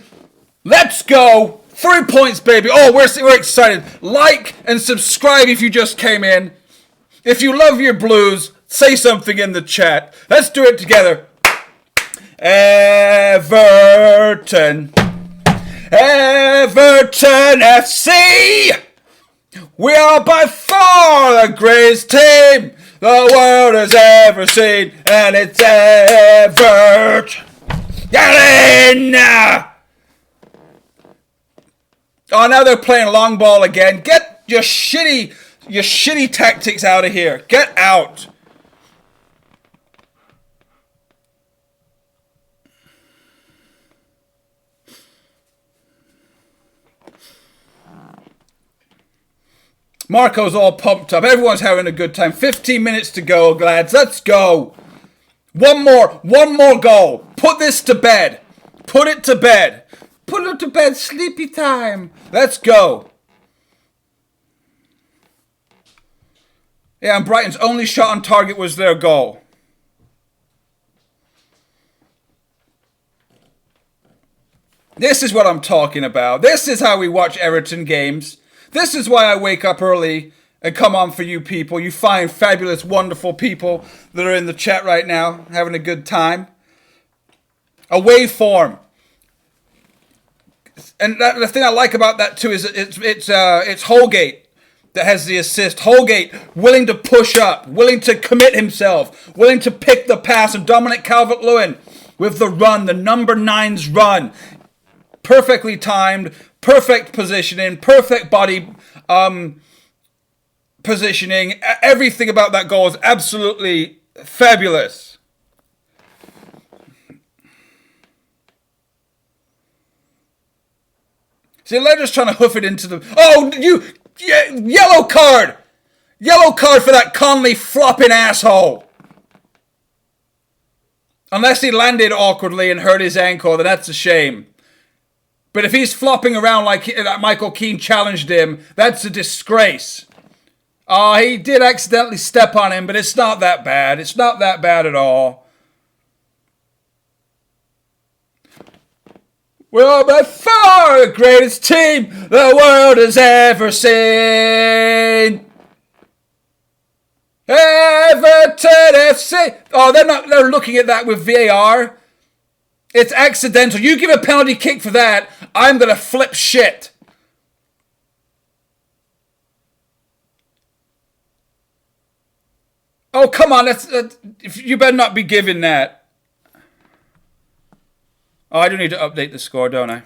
Let's go. 3 points, baby. Oh, we're excited. Like and subscribe if you just came in. If you love your Blues, say something in the chat. Let's do it together. Everton. Everton FC. We are by far the greatest team the world has ever seen. And it's Everton. Get in! Oh, now they're playing long ball again. Get your shitty tactics out of here. Get out. Marco's all pumped up. Everyone's having a good time. 15 minutes to go, lads. Let's go. One more goal. Put this to bed. Put it to bed. Put it to bed. Sleepy time. Let's go. Yeah, and Brighton's only shot on target was their goal. This is what I'm talking about. This is how we watch Everton games. This is why I wake up early and come on for you people. You fine, fabulous, wonderful people that are in the chat right now having a good time. A waveform. And the thing I like about that too is it's Holgate that has the assist. Holgate willing to push up, willing to commit himself, willing to pick the pass, and Dominic Calvert-Lewin with the run, the number 9's run. Perfectly timed, perfect positioning, perfect body positioning. Everything about that goal is absolutely fabulous. See, they're just trying to hoof it into the... Oh, yellow card! Yellow card for that Conley flopping asshole. Unless he landed awkwardly and hurt his ankle, then that's a shame. But if he's flopping around like Michael Keane challenged him, that's a disgrace. Oh, he did accidentally step on him, but it's not that bad. It's not that bad at all. We are by far the greatest team the world has ever seen. Everton FC. Oh, they're looking at that with VAR. It's accidental. You give a penalty kick for that, I'm going to flip shit. Oh, come on. You better not be giving that. Oh, I do need to update the score, don't I?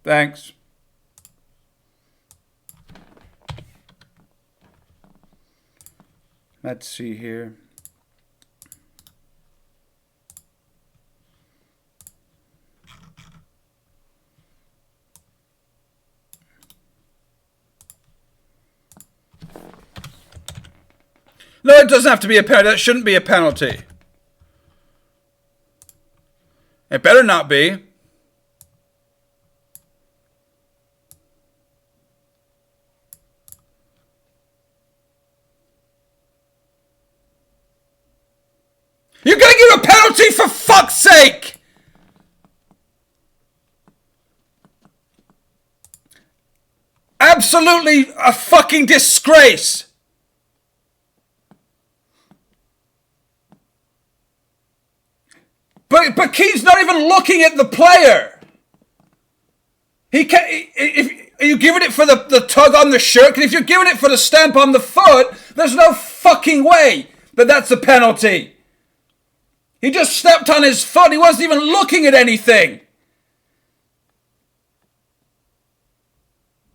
Thanks. Let's see here. No, it doesn't have to be a penalty. That shouldn't be a penalty. It better not be. You're going to give a penalty for fuck's sake! Absolutely a fucking disgrace. But Keane's not even looking at the player. He can't. Are you giving it for the tug on the shirt? Because if you're giving it for the stamp on the foot, there's no fucking way that that's a penalty. He just stepped on his foot. He wasn't even looking at anything.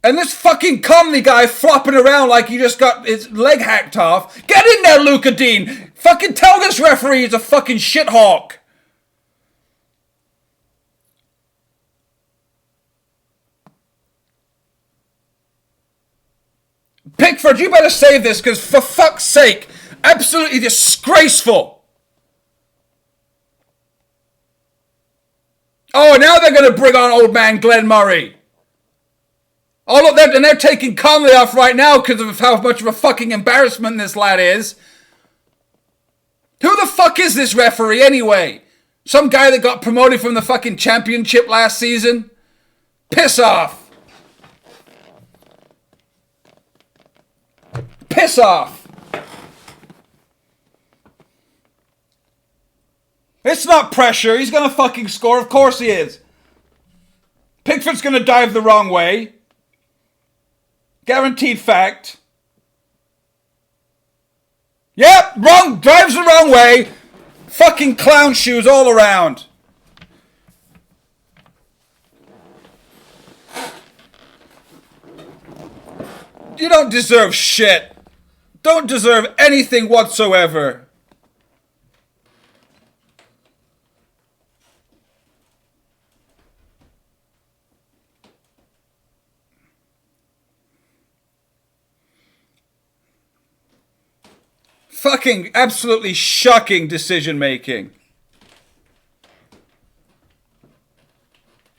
And this fucking Conley guy flopping around like he just got his leg hacked off. Get in there, Luca Dean. Fucking tell this referee he's a fucking shithawk. Pickford, you better save this, because for fuck's sake, absolutely disgraceful. Oh, now they're going to bring on old man Glenn Murray. Oh, look, they're taking Conley off right now because of how much of a fucking embarrassment this lad is. Who the fuck is this referee anyway? Some guy that got promoted from the fucking championship last season? Piss off. piss off. It's not pressure. He's going to fucking score. Of course he is. Pickford's going to dive the wrong way. Guaranteed fact. Yep, wrong. Drives the wrong way. Fucking clown shoes all around. You don't deserve shit. Don't deserve anything whatsoever. Fucking absolutely shocking decision making.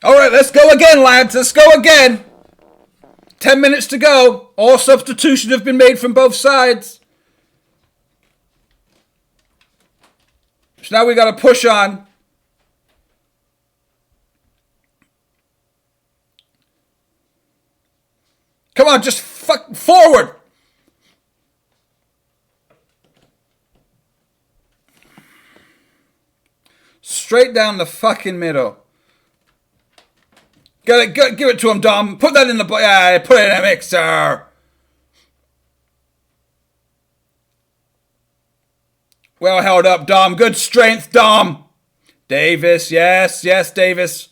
Alright, let's go again, lads. Let's go again. 10 minutes to go. All substitutions have been made from both sides. So now we got to push on. Come on, just fuck forward. Straight down the fucking middle. Give it to him, Dom. Put that in the... Yeah, put it in a mixer. Well held up, Dom. Good strength, Dom. Davis, yes, Davis.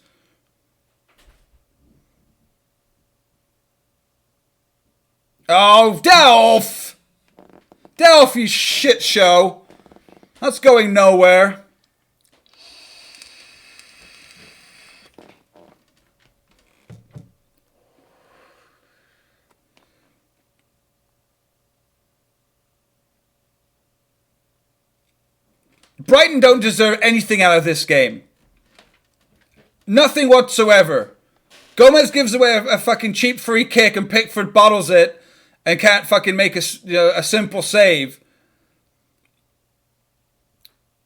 Oh, Delph! Delph, you shit show. That's going nowhere. Brighton don't deserve anything out of this game. Nothing whatsoever. Gomez gives away a fucking cheap free kick and Pickford bottles it and can't fucking make a simple save.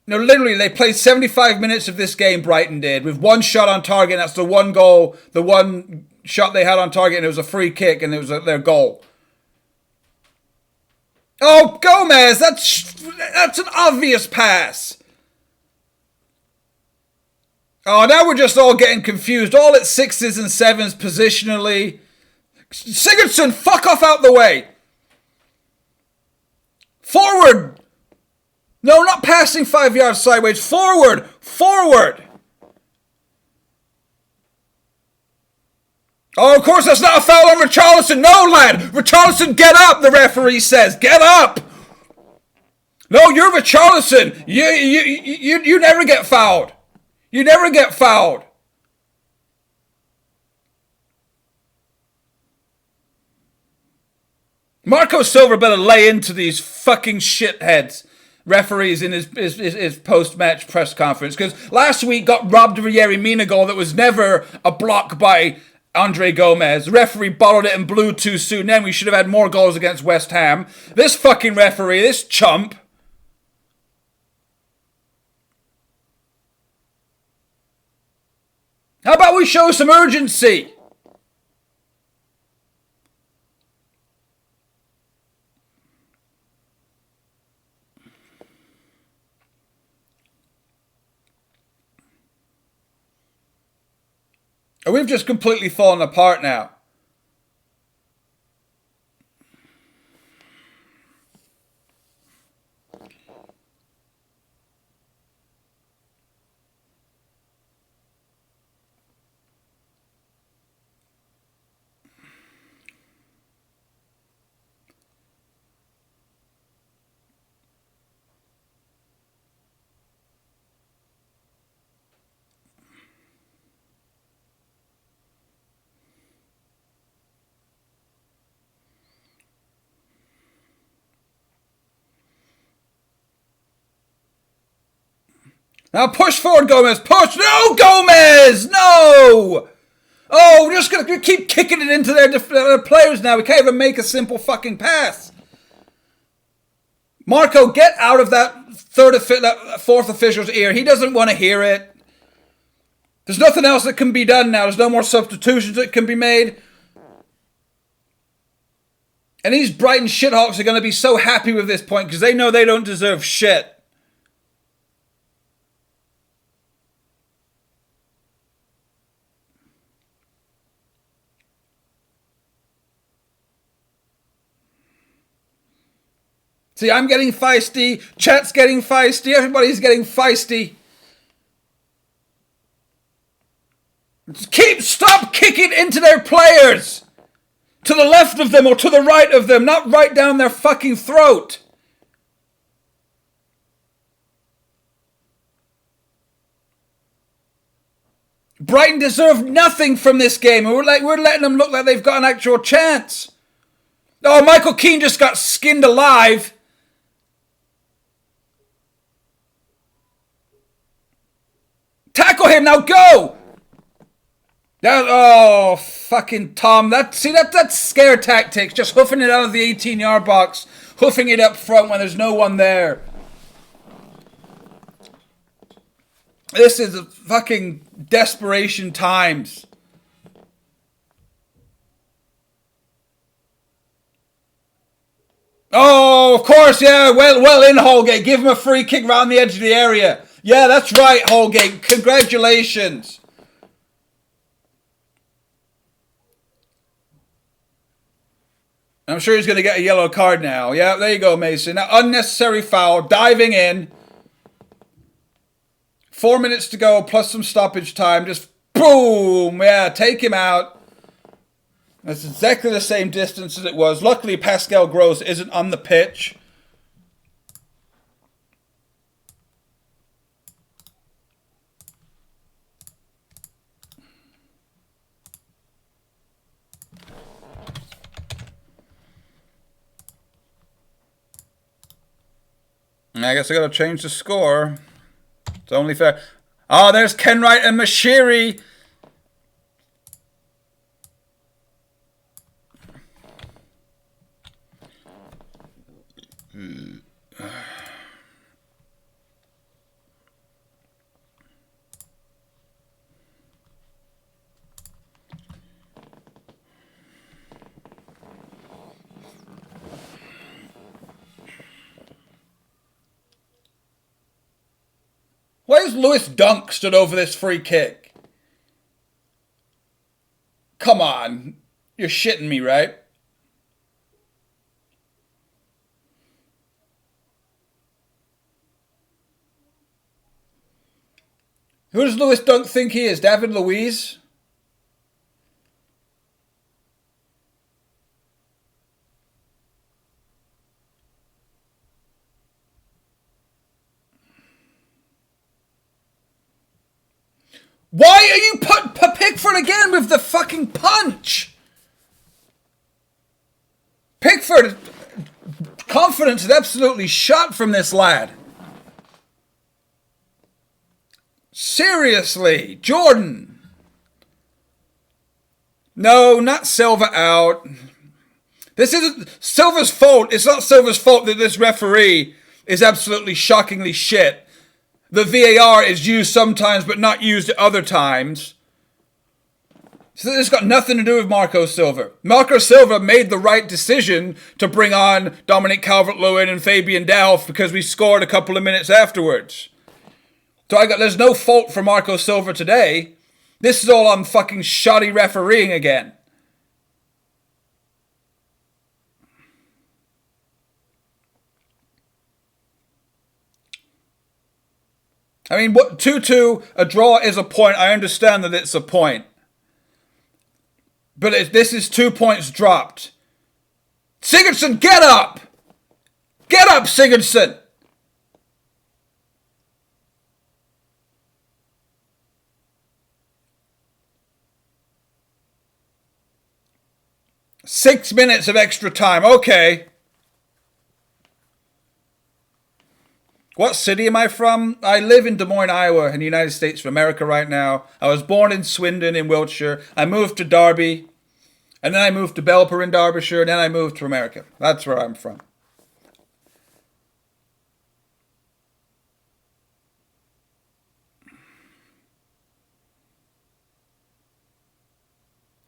No, literally, they played 75 minutes of this game, Brighton did, with one shot on target, and that's the one goal, the one shot they had on target, and it was a free kick, and it was their goal. Oh, Gomez, that's an obvious pass. Oh, now we're just all getting confused. All at 6s and 7s positionally. Sigurdsson, fuck off out the way. Forward. No, not passing 5 yards sideways. Forward. Forward. Oh, of course, that's not a foul on Richarlison. No, lad. Richarlison, get up, the referee says. Get up. No, you're Richarlison. You never get fouled. You never get fouled. Marco Silva better lay into these fucking shitheads referees in his post-match press conference, because last week got robbed of a Yerry Mina goal that was never a block by Andre Gomez. The referee bottled it and blew too soon. Then we should have had more goals against West Ham. This fucking referee, this chump. How about we show some urgency? We've just completely fallen apart now. Now push forward, Gomez. Push. No, Gomez. No. Oh, we're just going to keep kicking it into their players now. We can't even make a simple fucking pass. Marco, get out of that fourth official's ear. He doesn't want to hear it. There's nothing else that can be done now. There's no more substitutions that can be made. And these Brighton shithawks are going to be so happy with this point because they know they don't deserve shit. See, I'm getting feisty. Chat's getting feisty. Everybody's getting feisty. Stop kicking into their players. To the left of them or to the right of them, not right down their fucking throat. Brighton deserve nothing from this game. We're letting them look like they've got an actual chance. Oh, Michael Keane just got skinned alive. Tackle him now, go! Oh, fucking Tom. That's scare tactics. Just hoofing it out of the 18-yard box. Hoofing it up front when there's no one there. This is fucking desperation times. Oh, of course, yeah. Well in, Holgate. Give him a free kick around the edge of the area. Yeah, that's right, Holgate. Congratulations. I'm sure he's going to get a yellow card now. Yeah, there you go, Mason. Now, unnecessary foul. Diving in. 4 minutes to go, plus some stoppage time. Just boom. Yeah, take him out. That's exactly the same distance as it was. Luckily, Pascal Gross isn't on the pitch. I guess I got to change the score. It's only fair. Oh, there's Kenwright and Mashiri. Why is Lewis Dunk stood over this free kick? Come on. You're shitting me, right? Who does Lewis Dunk think he is? David Luiz? Why are you put Pickford again with the fucking punch? Pickford, confidence is absolutely shot from this lad. Seriously, Jordan. No, not Silva out. This isn't Silva's fault. It's not Silva's fault that this referee is absolutely shockingly shit. The VAR is used sometimes, but not used at other times. So this has got nothing to do with Marco Silva. Marco Silva made the right decision to bring on Dominic Calvert-Lewin and Fabian Delph because we scored a couple of minutes afterwards. So there's no fault for Marco Silva today. This is all on fucking shoddy refereeing again. I mean, 2-2, a draw is a point. I understand that it's a point. But this is 2 points dropped. Sigurdsson, get up! Get up, Sigurdsson! Six minutes of extra time. Okay. What city am I from? I live in Des Moines, Iowa, in the United States of America right now. I was born in Swindon in Wiltshire. I moved to Derby. And then I moved to Belper in Derbyshire. And then I moved to America. That's where I'm from.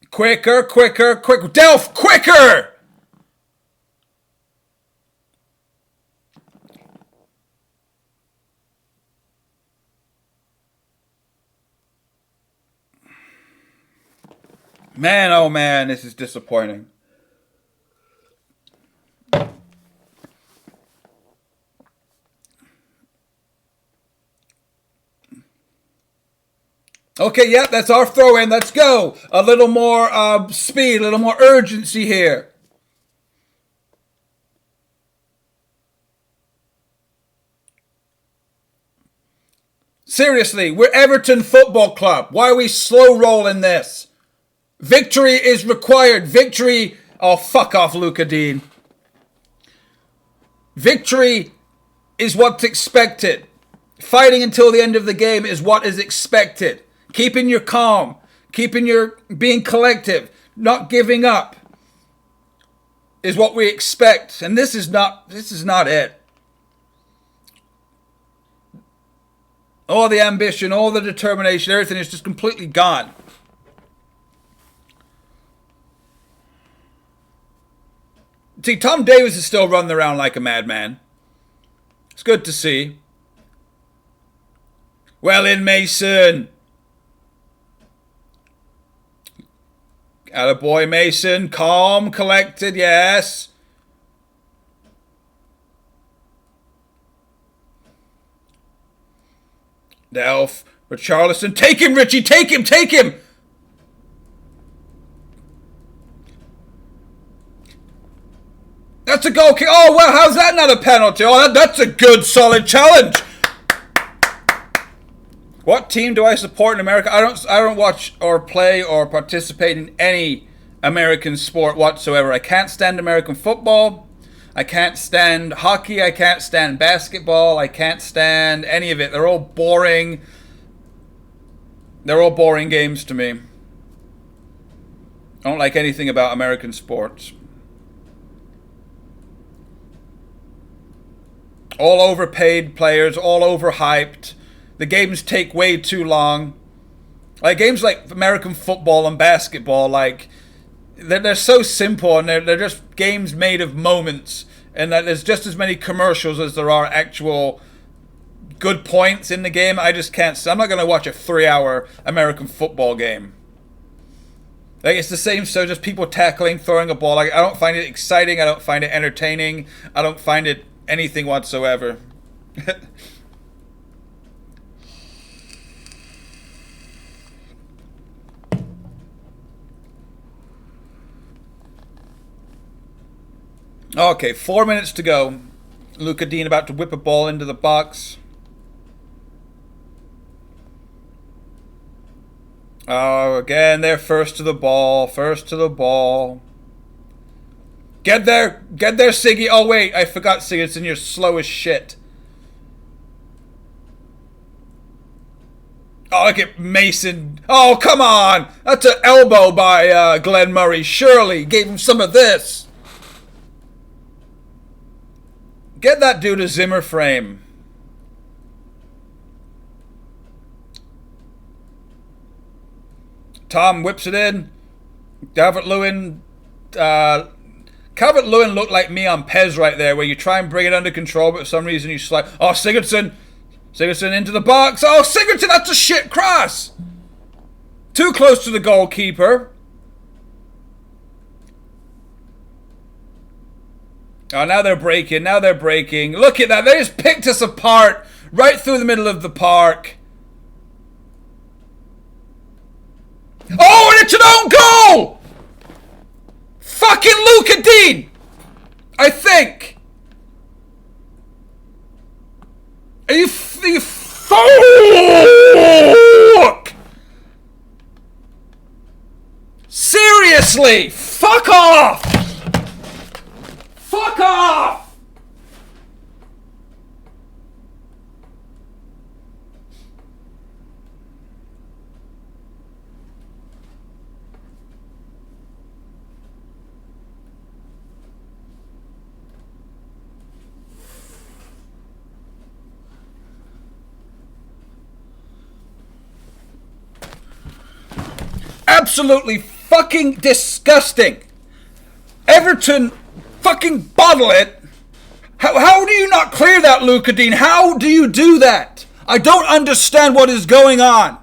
Quicker. Delph, quicker! Man, oh man, this is disappointing. Okay, yeah, that's our throw-in. Let's go. A little more speed, a little more urgency here. Seriously, we're Everton Football Club. Why are we slow rolling this? Victory is required. Victory. Oh, fuck off, Luca Dean. Victory is what's expected. Fighting until the end of the game is what is expected. Keeping your calm. Being collective. Not giving up. Is what we expect. And this is not it. All the ambition, all the determination, everything is just completely gone. See, Tom Davies is still running around like a madman. It's good to see. Well in, Mason. Attaboy, Mason. Calm, collected, yes. Delph. Richarlison. Take him, Richie. Take him. That's a goal kick. Oh, well, how's that not a penalty? Oh, that's a good, solid challenge. What team do I support in America? I don't watch or play or participate in any American sport whatsoever. I can't stand American football. I can't stand hockey. I can't stand basketball. I can't stand any of it. They're all boring. They're all boring games to me. I don't like anything about American sports. All overpaid players, all overhyped. The games take way too long. Like games like American football and basketball, like they're so simple and they're just games made of moments. And that there's just as many commercials as there are actual good points in the game. I just can't. I'm not going to watch a 3-hour American football game. Like it's the same. So just people tackling, throwing a ball. Like I don't find it exciting. I don't find it entertaining. I don't find it anything whatsoever. Okay, 4 minutes to go. Luca Dean about to whip a ball into the box. Oh, again, they're first to the ball. Get there, Siggy. Oh, wait, I forgot, Sigurdsson, you're slow as shit. Oh, look at Mason. Oh, come on. That's an elbow by Glenn Murray. Surely gave him some of this. Get that dude a Zimmer frame. Tom whips it in. Calvert-Lewin looked like me on Pez right there, where you try and bring it under control, but for some reason you slide. Oh, Sigurdsson into the box. Oh, Sigurdsson, that's a shit cross. Too close to the goalkeeper. Oh, now they're breaking. Look at that. They just picked us apart right through the middle of the park. Oh, and it's an own goal! Fucking Luca Dean! I think. Are you fuck? Seriously, fuck off! Fuck off! Absolutely fucking disgusting. Everton fucking bottle it. How do you not clear that, Luca Dean? How do you do that? I don't understand what is going on.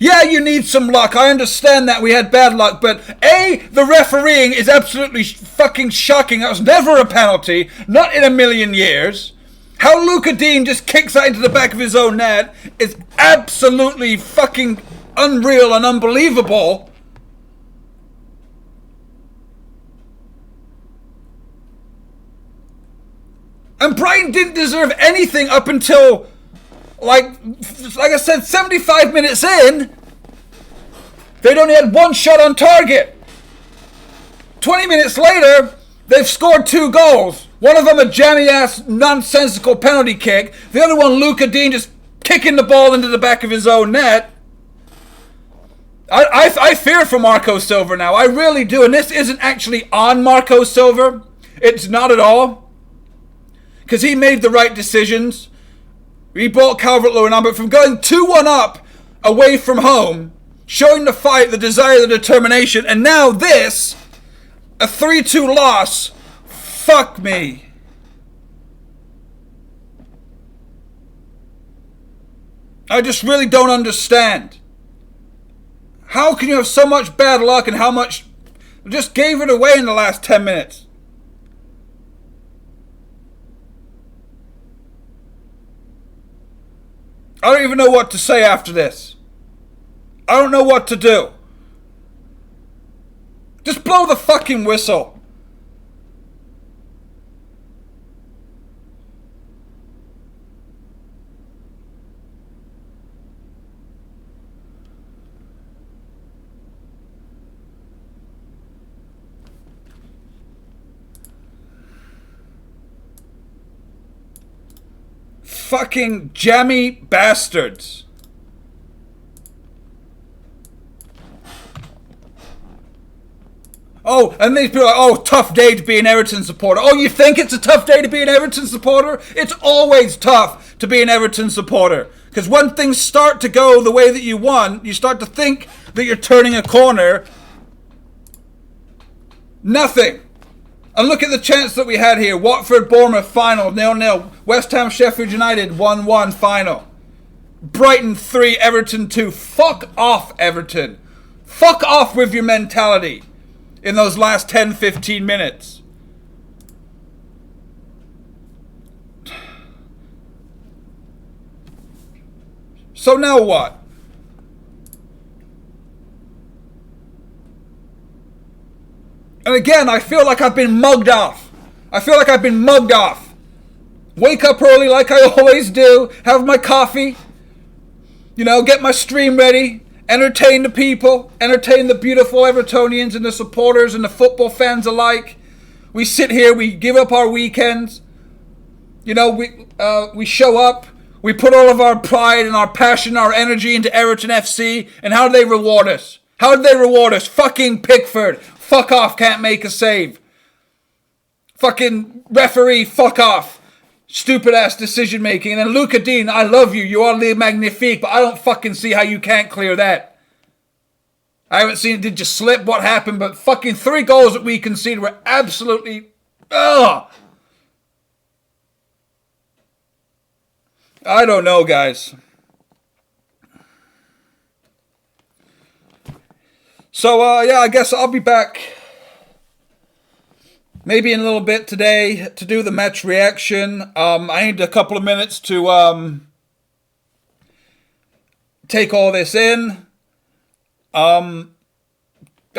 Yeah, you need some luck. I understand that we had bad luck, but A, the refereeing is absolutely fucking shocking. That was never a penalty, not in a million years. How Luca Dean just kicks that into the back of his own net is absolutely fucking unreal and unbelievable. And Brighton didn't deserve anything up until, like I said, 75 minutes in. They'd only had one shot on target. 20 minutes later, they've scored 2 goals. One of them a jammy-ass, nonsensical penalty kick. The other one, Luca Dean just kicking the ball into the back of his own net. I fear for Marco Silva now. I really do. And this isn't actually on Marco Silva. It's not at all. Because he made the right decisions. He brought Calvert-Lewin on, but from going 2-1 up away from home, showing the fight, the desire, the determination, and now this, a 3-2 loss. Fuck me. I just really don't understand. How can you have so much bad luck and how much just gave it away in the last 10 minutes? I don't even know what to say after this. I don't know what to do. Just blow the fucking whistle. Fucking jammy bastards. Oh, and these people are like, oh, tough day to be an Everton supporter. Oh, you think it's a tough day to be an Everton supporter? It's always tough to be an Everton supporter. Because when things start to go the way that you want, you start to think that you're turning a corner. Nothing. And look at the chance that we had here. Watford, Bournemouth, final, 0-0. West Ham, Sheffield United, 1-1, final. Brighton, 3, Everton, 2. Fuck off, Everton. Fuck off with your mentality in those last 10, 15 minutes. So now what? And again, I feel like I've been mugged off. Wake up early like I always do. Have my coffee. You know, get my stream ready. Entertain the people. Entertain the beautiful Evertonians and the supporters and the football fans alike. We sit here. We give up our weekends. You know, we show up. We put all of our pride and our passion, our energy into Everton FC. And how do they reward us? Fucking Pickford. Fuck off, can't make a save. Fucking referee, fuck off. Stupid ass decision making. And then Luca Dean, I love you. You are Le Magnifique, but I don't fucking see how you can't clear that. I haven't seen it. Did you slip? What happened? But fucking 3 goals that we conceded were absolutely... Ugh. I don't know, guys. So, yeah, I guess I'll be back maybe in a little bit today to do the match reaction. I need a couple of minutes to take all this in. I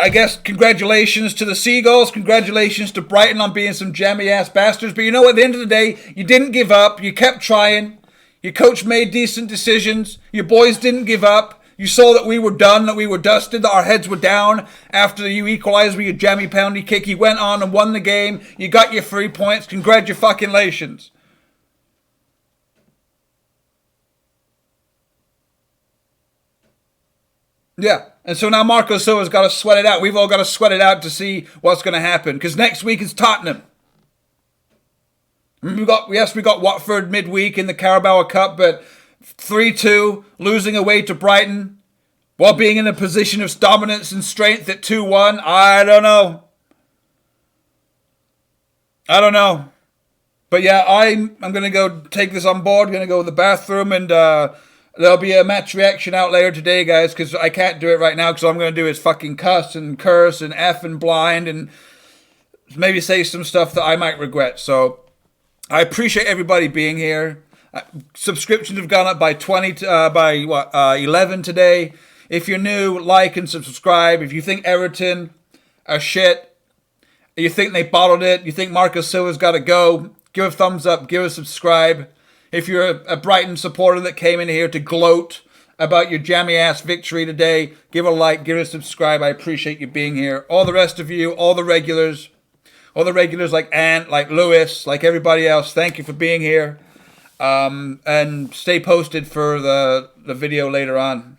guess congratulations to the Seagulls. Congratulations to Brighton on being some jammy-ass bastards. But you know, at the end of the day, you didn't give up. You kept trying. Your coach made decent decisions. Your boys didn't give up. You saw that we were done, that we were dusted, that our heads were down after you equalized with your jammy penalty kick. You went on and won the game. You got your 3 points. Congratulations. Yeah. And so now Marco Silva's got to sweat it out. We've all got to sweat it out to see what's going to happen. Because next week is Tottenham. We got Watford midweek in the Carabao Cup, but 3-2, losing away to Brighton, while being in a position of dominance and strength at 2-1. I don't know. But yeah, I'm going to go take this on board. I'm going to go to the bathroom and There'll be a match reaction out later today, guys, because I can't do it right now, because all I'm going to do is fucking cuss and curse and F and blind and maybe say some stuff that I might regret. So I appreciate everybody being here. Subscriptions have gone up by 11 today. If you're new, like and subscribe. If you think Everton are shit, you think they bottled it, you think Marcus Silva's got to go, give a thumbs up, give a subscribe. If you're a Brighton supporter that came in here to gloat about your jammy-ass victory today, give a like, give a subscribe. I appreciate you being here. All the rest of you, all the regulars like Ant, like Lewis, like everybody else, thank you for being here. And stay posted for the video later on.